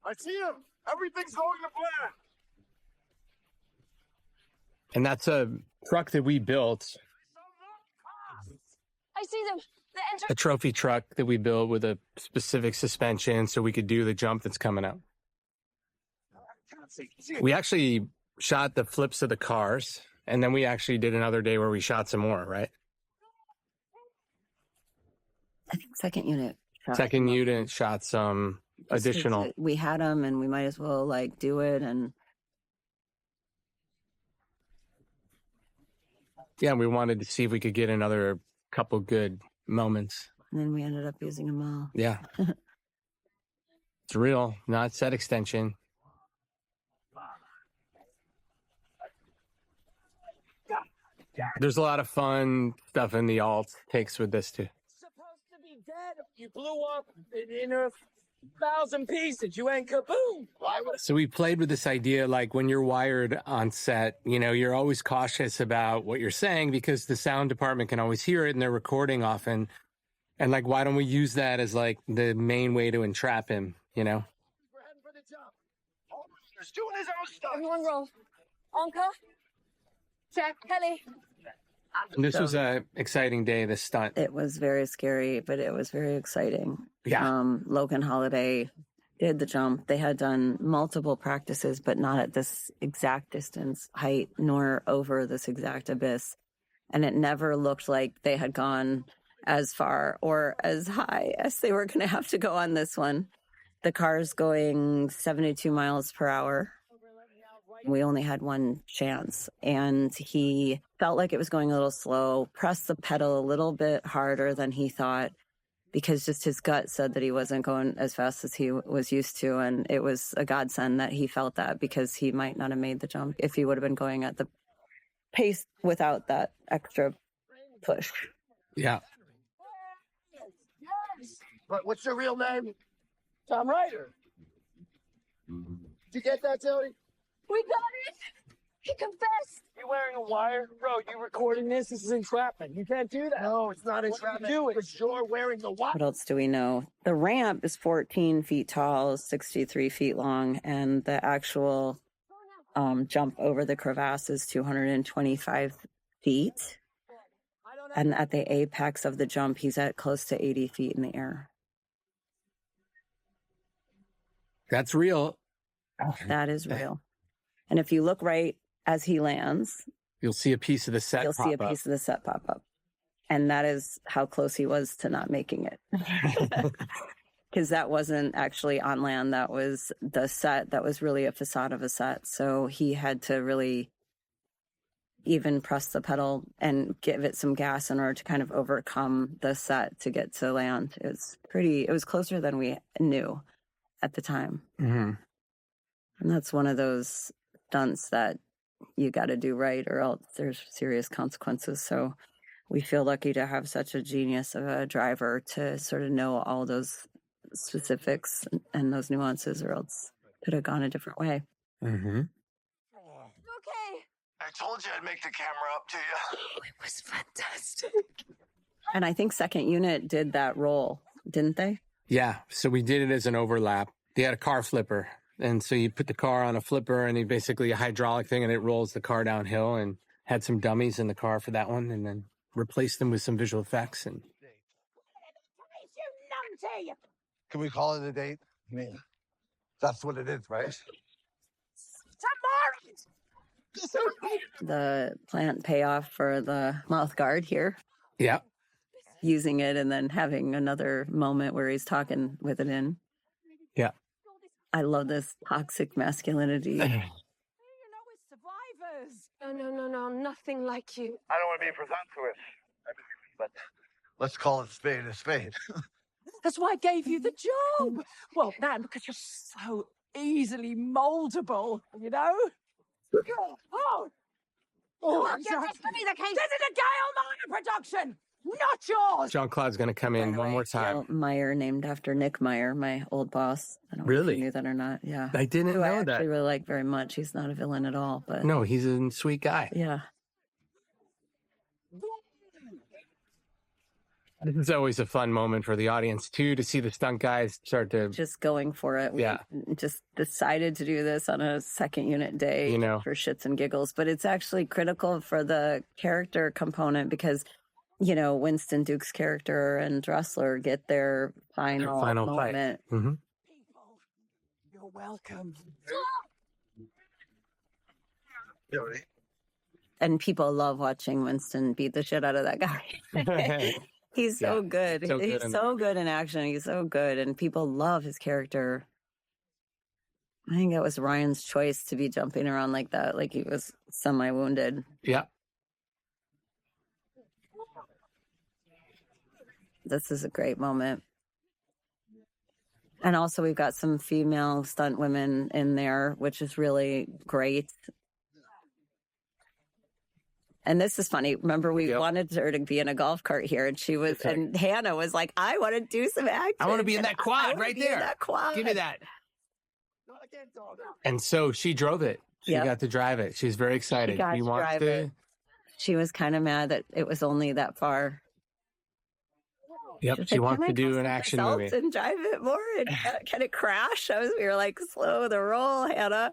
I see him. Everything's going to plan. And that's a truck that we built, I see them. They're entering. a trophy truck that we built with a specific suspension so we could do the jump that's coming up. We actually shot the flips of the cars, and then we actually did another day where we shot some more, right? I think second unit. shot Second them. unit shot some additional. We had them, and we might as well like do it. And Yeah, we wanted to see if we could get another couple good moments. then we ended up using them all. Yeah. It's real, not set extension. There's a lot of fun stuff in the alt takes with this too. Supposed to be dead. You blew up in 1,000 pieces. You ain't kaboom. So we played with this idea, like when you're wired on set, you know, you're always cautious about what you're saying because the sound department can always hear it and they're recording often. And like, why don't we use that as like the main way to entrap him, you know? He's doing his own stuff. Everyone roll. Anchor. Check. Heli. And this was a exciting day, this stunt. It was very scary, but it was very exciting. Yeah. Logan Holiday did the jump. They had done multiple practices, but not at this exact distance, height, nor over this exact abyss. And it never looked like they had gone as far or as high as they were going to have to go on this one. The car's going 72 miles per hour. We only had one chance, and he felt like it was going a little slow, pressed the pedal a little bit harder than he thought, because just his gut said that he wasn't going as fast as he was used to. And it was a godsend that he felt that, because he might not have made the jump if he would have been going at the pace without that extra push. Yeah. But what's your real name? Tom Ryder. Did you get that, Tony? We got it. He confessed. You wearing a wire? Bro, you recording this? This is entrapment. You can't do that. No, it's not entrapment. Do it. Because you're wearing the wire. What else do we know? The ramp is 14 feet tall, 63 feet long, and the actual jump over the crevasse is 225 feet. And at the apex of the jump, he's at close to 80 feet in the air. That's real. That is real. And if you look right as he lands, You'll see a piece of the set you'll pop see a up. piece of the set pop up. And that is how close he was to not making it. Because that wasn't actually on land. That was the set. That was really a facade of a set. So he had to really even press the pedal and give it some gas in order to kind of overcome the set to get to land. It was closer than we knew at the time. Mm-hmm. And that's one of those stunts that you got to do right or else there's serious consequences. So we feel lucky to have such a genius of a driver to sort of know all those specifics and those nuances, or else it could have gone a different way. Mm-hmm. Okay. I told you I'd make the camera up to you. It was fantastic. And I think second unit did that role, didn't they? Yeah. So we did it as an overlap. They had a car flipper. And so you put the car on a flipper and basically a hydraulic thing and it rolls the car downhill, and had some dummies in the car for that one and then replaced them with some visual effects. And Can we call it a date? I mean, that's what it is, right? The plant payoff for the mouth guard here. Yeah. Using it and then having another moment where he's talking with it in. Yeah. I love this toxic masculinity. No, nothing like you. I don't want to be presumptuous, but let's call it spade a spade. That's why I gave you the job. Well, man, because you're so easily moldable, you know? Oh! This is a Gail Meyer production, not yours! Jean-Claude's going to come in one more time. Gail Meyer, named after Nick Meyer, my old boss. I don't know if you knew that or not. Yeah. I didn't know I that. actually really like very much. He's not a villain at all, but No, he's a sweet guy. yeah. This is always a fun moment for the audience, too, to see the stunt guys start to... Just going for it. Yeah. We just decided to do this on a second unit day for shits and giggles. But it's actually critical for the character component because, you know, Winston Duke's character and Dressler get their final moment. Fight. Mm-hmm. You're welcome. And people love watching Winston beat the shit out of that guy. He's so good. He's so good in action. He's so good. And people love his character. I think that was Ryan's choice to be jumping around like that, like he was semi-wounded. Yeah. This is a great moment. And also we've got some female stunt women in there, which is really great. And this is funny. Remember, we wanted her to be in a golf cart here, and she was, and Hannah was like, "I want to do some action. I want to be in that quad right there. That quad. Give me that." And so she drove it. She got to drive it. She's very excited. She got to drive it. She was kind of mad that it was only that far. Yep, she wants to do an action movie and drive it more. And can it crash? We were like, slow the roll, Hannah.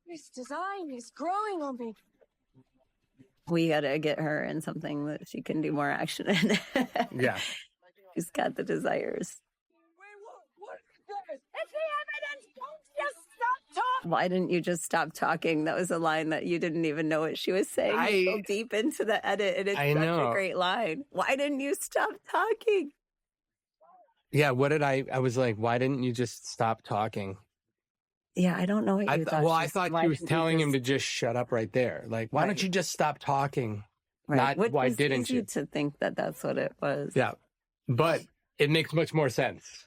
This design is growing on me. We got to get her in something that she can do more action in. Yeah. She's got the desires. It's the evidence! Don't just stop talking! Why didn't you just stop talking? That was a line that you didn't even know what she was saying. You go deep into the edit, and it's such a great line. Why didn't you stop talking? Yeah, what did I was like, why didn't you just stop talking? Yeah, I don't know what you thought. Well, I thought she was telling him to just shut up right there. Like, why don't you just stop talking? Right. Not why didn't you? To think that that's what it was. Yeah, but it makes much more sense.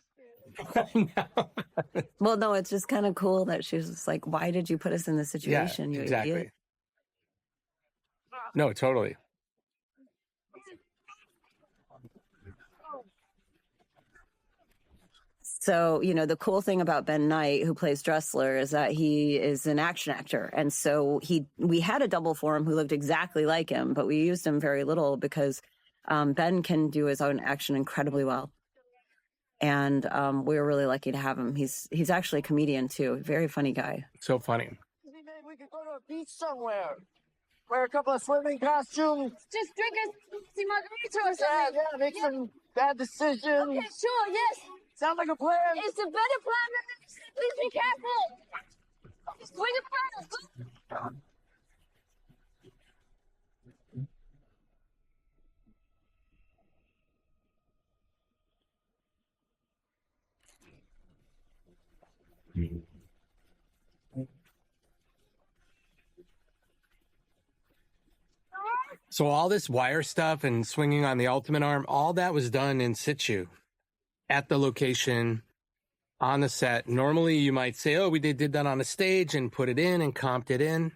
Well, no, it's just kind of cool that she was just like, why did you put us in this situation? Yeah, you exactly. idiot? No, totally. So, you know, the cool thing about Ben Knight, who plays Dressler, is that he is an action actor. And so we had a double for him who looked exactly like him, but we used him very little because Ben can do his own action incredibly well. And we were really lucky to have him. He's actually a comedian, too. Very funny guy. So funny. Maybe we could go to a beach somewhere. Wear a couple of swimming costumes. Just drink a spicy margarita or something. Yeah, make some bad decisions. Okay, sure, yes. Sounds like a plan. It's a better plan than this. Please be careful. Swing it first. So all this wire stuff and swinging on the ultimate arm, all that was done in situ at the location on the set. Normally you might say, oh, we did that on a stage and put it in and comped it in.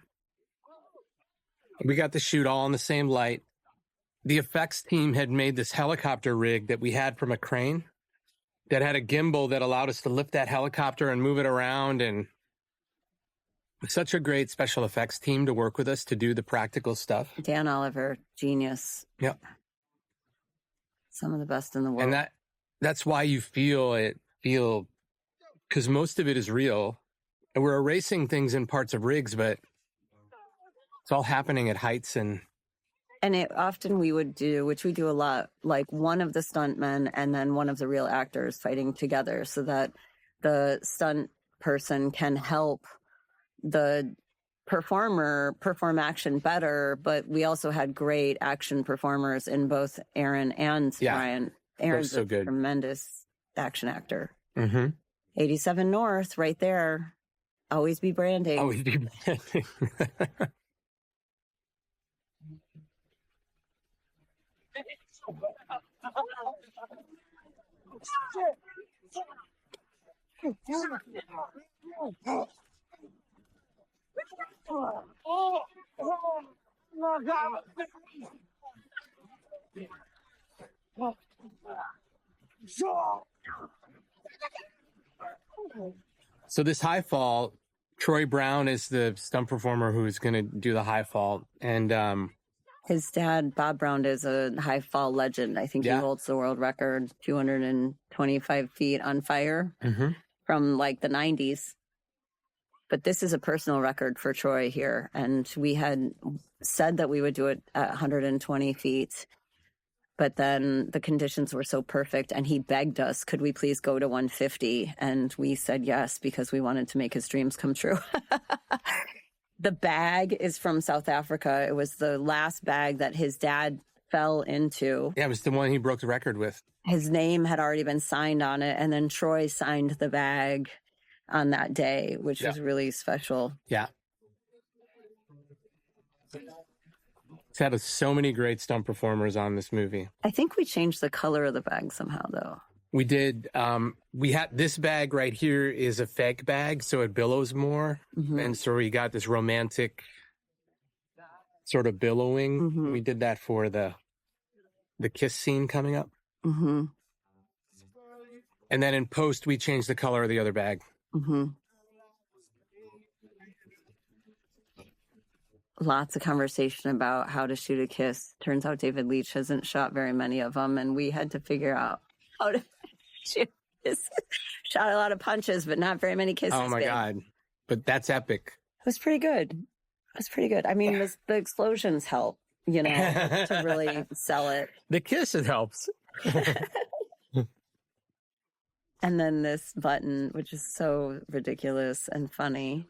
We got to shoot all in the same light. The effects team had made this helicopter rig that we had from a crane that had a gimbal that allowed us to lift that helicopter and move it around, and such a great special effects team to work with us to do the practical stuff. Dan Oliver, genius. Yep. Some of the best in the world. And that's why you feel because most of it is real. And we're erasing things in parts of rigs, but it's all happening at heights and it often we would do, which we do a lot, like one of the stuntmen and then one of the real actors fighting together so that the stunt person can help the performer perform action better. But we also had great action performers in both Aaron and Ryan. Aaron's so good. A tremendous action actor. Mm-hmm. 87 North, right there. Always be branding. Always be branding. So this high fall, Troy Brown is the stunt performer who's going to do the high fall. And his dad, Bob Brown, is a high fall legend. I think he holds the world record, 225 feet on fire from like the 90s. But this is a personal record for Troy here. And we had said that we would do it at 120 feet. But then the conditions were so perfect, and he begged us, could we please go to 150? And we said yes, because we wanted to make his dreams come true. The bag is from South Africa. It was the last bag that his dad fell into. Yeah, it was the one he broke the record with. His name had already been signed on it, and then Troy signed the bag on that day, which was really special. Yeah. It's had so many great stunt performers on this movie. I think we changed the color of the bag somehow, though. We did. We had this bag right here is a fake bag, so it billows more. And so we got this romantic sort of billowing. We did that for the kiss scene coming up. And then in post, we changed the color of the other bag. Lots of conversation about how to shoot a kiss. Turns out David Leitch hasn't shot very many of them, and we had to figure out how to shoot this. Shot a lot of punches, but not very many kisses. Oh my God. But that's epic. It was pretty good. It was pretty good. I mean, the explosions help, you know, to really sell it. The kiss, it helps. And then this button, which is so ridiculous and funny.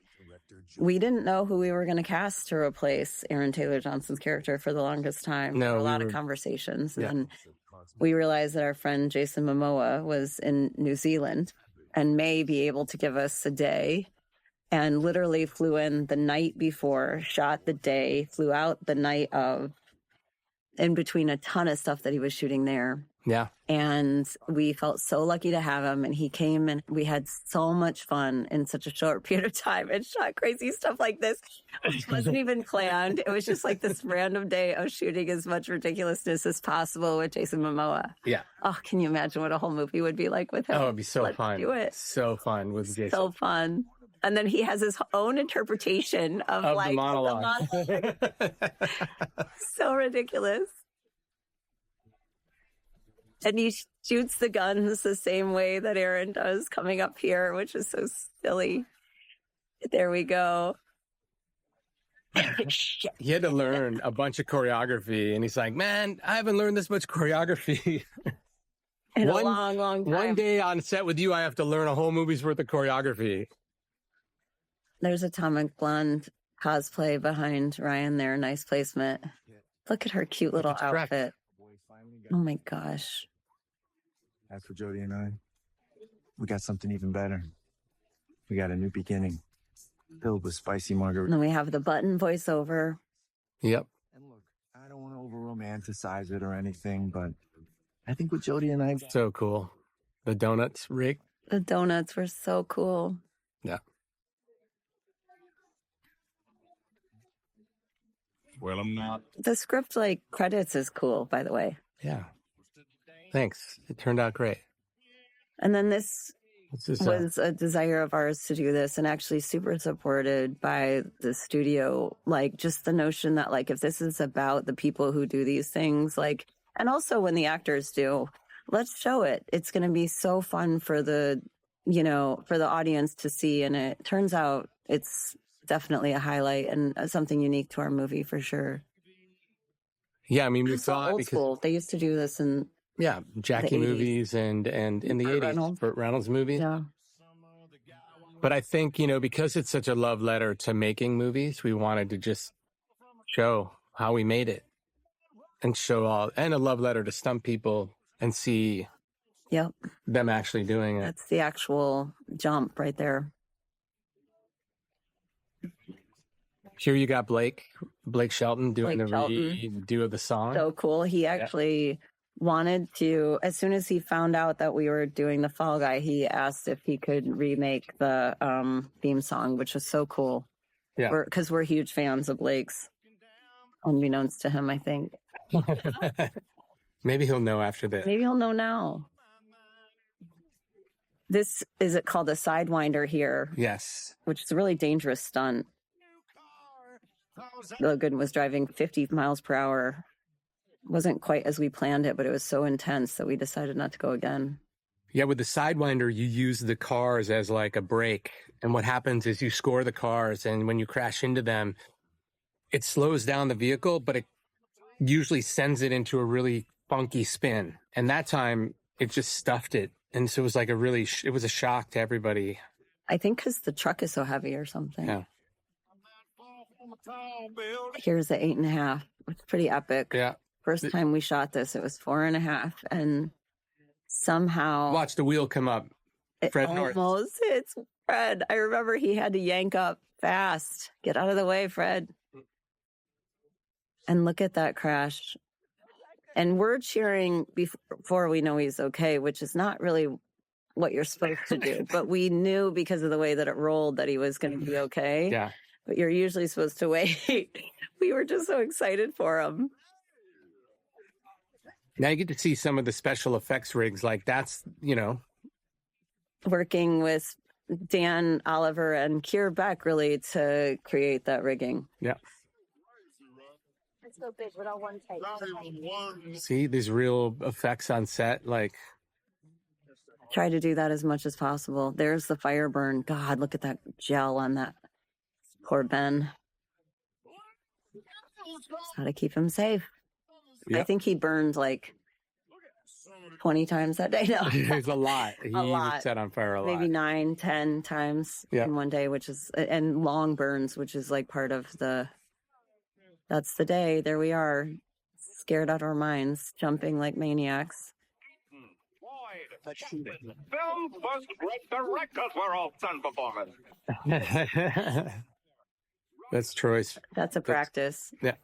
We didn't know who we were going to cast to replace Aaron Taylor Johnson's character for the longest time. No, there were a lot of conversations. And we realized that our friend Jason Momoa was in New Zealand and may be able to give us a day, and literally flew in the night before, shot the day, flew out the night of, in between a ton of stuff that he was shooting there. Yeah. And we felt so lucky to have him. And he came and we had so much fun in such a short period of time and shot crazy stuff like this, which wasn't even planned. It was just like this random day of shooting as much ridiculousness as possible with Jason Momoa. Yeah. Oh, can you imagine what a whole movie would be like with him? Oh, it'd be so Let's fun. do it. So fun with Jason. So fun. And then he has his own interpretation of like the monologue. So ridiculous. And he shoots the guns the same way that Aaron does coming up here, which is so silly. There we go. He had to learn a bunch of choreography, and he's like, man, I haven't learned this much choreography. In a long, long time. One day on set with you, I have to learn a whole movie's worth of choreography. There's Atomic Blonde cosplay behind Ryan there. Nice placement. Look at her cute little outfit. Oh my gosh. As for Jody and I, we got something even better. We got a new beginning, filled with spicy margarita. And then we have the button voiceover. Yep. And look, I don't don't want to over romanticize it or anything, but I think with Jodie and I. So cool. The donuts rig. The donuts were so cool. Yeah. Well, I'm not. The script, like, credits is cool, by the way. Yeah. Thanks. It turned out great. And then this is, was a desire of ours to do this, and actually super supported by the studio. Like, just the notion that, like, if this is about the people who do these things, like, and also when the actors do, let's show it. It's going to be so fun for the, you know, for the audience to see. And it turns out it's definitely a highlight and something unique to our movie for sure. Yeah, I mean, we It's saw it old because school. They used to do this in Jackie the 80s. movies and in the 80s, Burt Reynolds movies. Yeah. But I think, you know, because it's such a love letter to making movies, we wanted to just show how we made it and and a love letter to stunt people and see them actually doing it. That's the actual jump right there. Here you got Blake Shelton doing Blake the Shelton. redo of the song. So cool. He actually wanted to, as soon as he found out that we were doing the Fall Guy, he asked if he could remake the theme song, which was so cool. Yeah. Because we're huge fans of Blake's, unbeknownst to him, I think. Maybe he'll know after this. Maybe he'll know now. This is it called a Sidewinder here. Yes. Which is a really dangerous stunt. Logan was driving 50 miles per hour. Wasn't quite as we planned it, but it was so intense that we decided not to go again. Yeah, with the Sidewinder, you use the cars as like a brake. And what happens is you score the cars, and when you crash into them, it slows down the vehicle, but it usually sends it into a really funky spin. And that time, it just stuffed it. And so it was like it was a shock to everybody. I think because the truck is so heavy or something. Yeah. Here's the 8.5. It's pretty epic. Yeah. First time we shot this, it was 4.5. And somehow. Watch the wheel come up. Fred North. Almost hits Fred. I remember he had to yank up fast. Get out of the way, Fred. And look at that crash. And we're cheering before we know he's okay, which is not really what you're supposed to do. But we knew because of the way that it rolled that he was going to be okay. Yeah. But you're usually supposed to wait. We were just so excited for him. Now you get to see some of the special effects rigs. Like that's, you know. Working with Dan Oliver and Keir Beck really to create that rigging. Yeah. It's so big, but all one take. See these real effects on set, like. Try to do that as much as possible. There's the fire burn. God, look at that gel on that poor Ben. How to keep him safe. Yep. I think he burned like 20 times that day. No, There's a lot. He was set on fire a lot. Maybe 9, 10 times in one day, which is, and long burns, which is like part of that's the day. There we are, scared out of our minds, jumping like maniacs. Film first break the record for all stunt performance. That's Troy's. That's a practice. Yeah.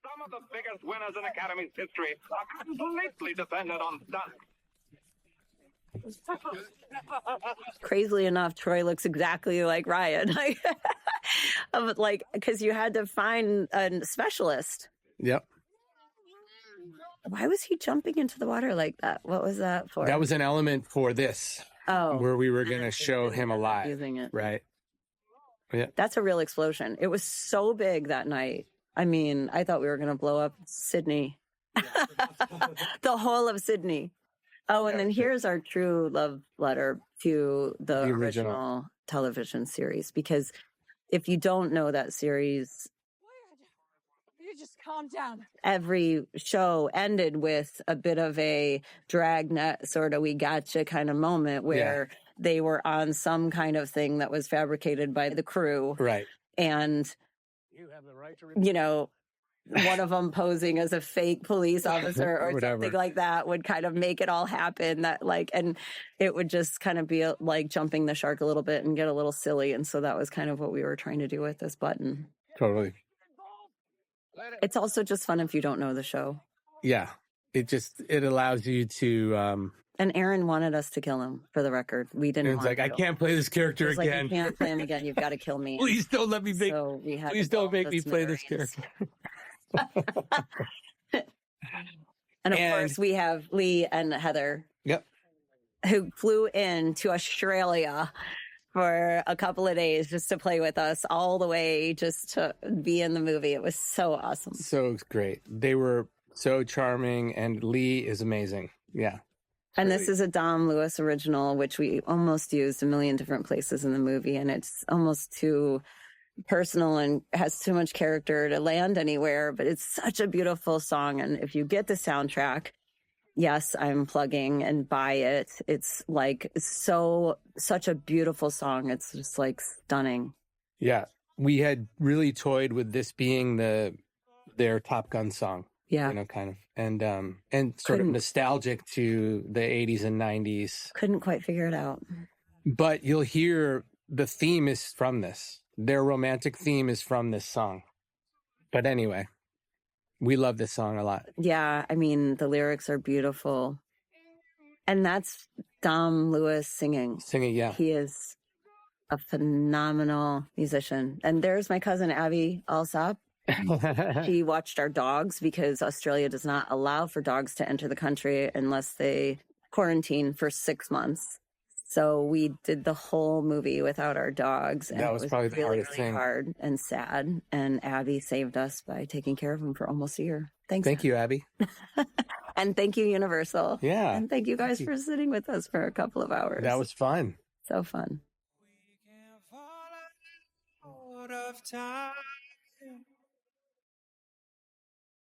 Some of the biggest winners in Academy's history are completely dependent on stunts. Crazily enough, Troy looks exactly like Ryan. Like, because you had to find a specialist. Yep. Why was he jumping into the water like that? What was that for? That was an element for this. Oh. Where we were going to show him alive. Using it. Right. Yeah. That's a real explosion. It was so big that night. I mean, I thought we were going to blow up Sydney. The whole of Sydney. Oh, and then here's our true love letter to the original television series. Because if you don't know that series, You just calm down. every show ended with a bit of a dragnet sort of we gotcha kind of moment where they were on some kind of thing that was fabricated by the crew. Right. And, you know, one of them posing as a fake police officer or something like that would kind of make it all happen. That like, and it would just kind of be like jumping the shark a little bit and get a little silly. And so that was kind of what we were trying to do with this button. Totally. It's also just fun if you don't know the show. Yeah. It allows you to, And Aaron wanted us to kill him, for the record. We didn't it's want like, to. I can't play this character It's like, again. you can't play him again. You've got to kill me. Please don't let me make, So we had please to don't make blow me the play this smithereens. character. And of course, we have Lee and Heather, Yep. who flew in to Australia for a couple of days just to play with us all the way, just to be in the movie. It was so awesome. So great. They were so charming, and Lee is amazing. Yeah. And this is a Dom Lewis original, which we almost used a million different places in the movie. And it's almost too personal and has too much character to land anywhere. But it's such a beautiful song. And if you get the soundtrack, yes, I'm plugging and buy it. It's like such a beautiful song. It's just like stunning. Yeah. We had really toyed with this being their Top Gun song. Yeah. You know, kind of. And sort of nostalgic to the 80s and 90s. Couldn't quite figure it out. But you'll hear the theme is from this. Their romantic theme is from this song. But anyway, we love this song a lot. Yeah, I mean, the lyrics are beautiful. And that's Dom Lewis singing. Singing, yeah. He is a phenomenal musician. And there's my cousin, Abby Alsop. She watched our dogs because Australia does not allow for dogs to enter the country unless they quarantine for 6 months. So we did the whole movie without our dogs. And That was probably the hardest really thing. hard and sad. And Abby saved us by taking care of him for almost a year. Thanks. Thank you, Abby. And thank you, Universal. Yeah. And thank you guys Thank for sitting with us for a couple of hours. That was fun. So fun. Out of time.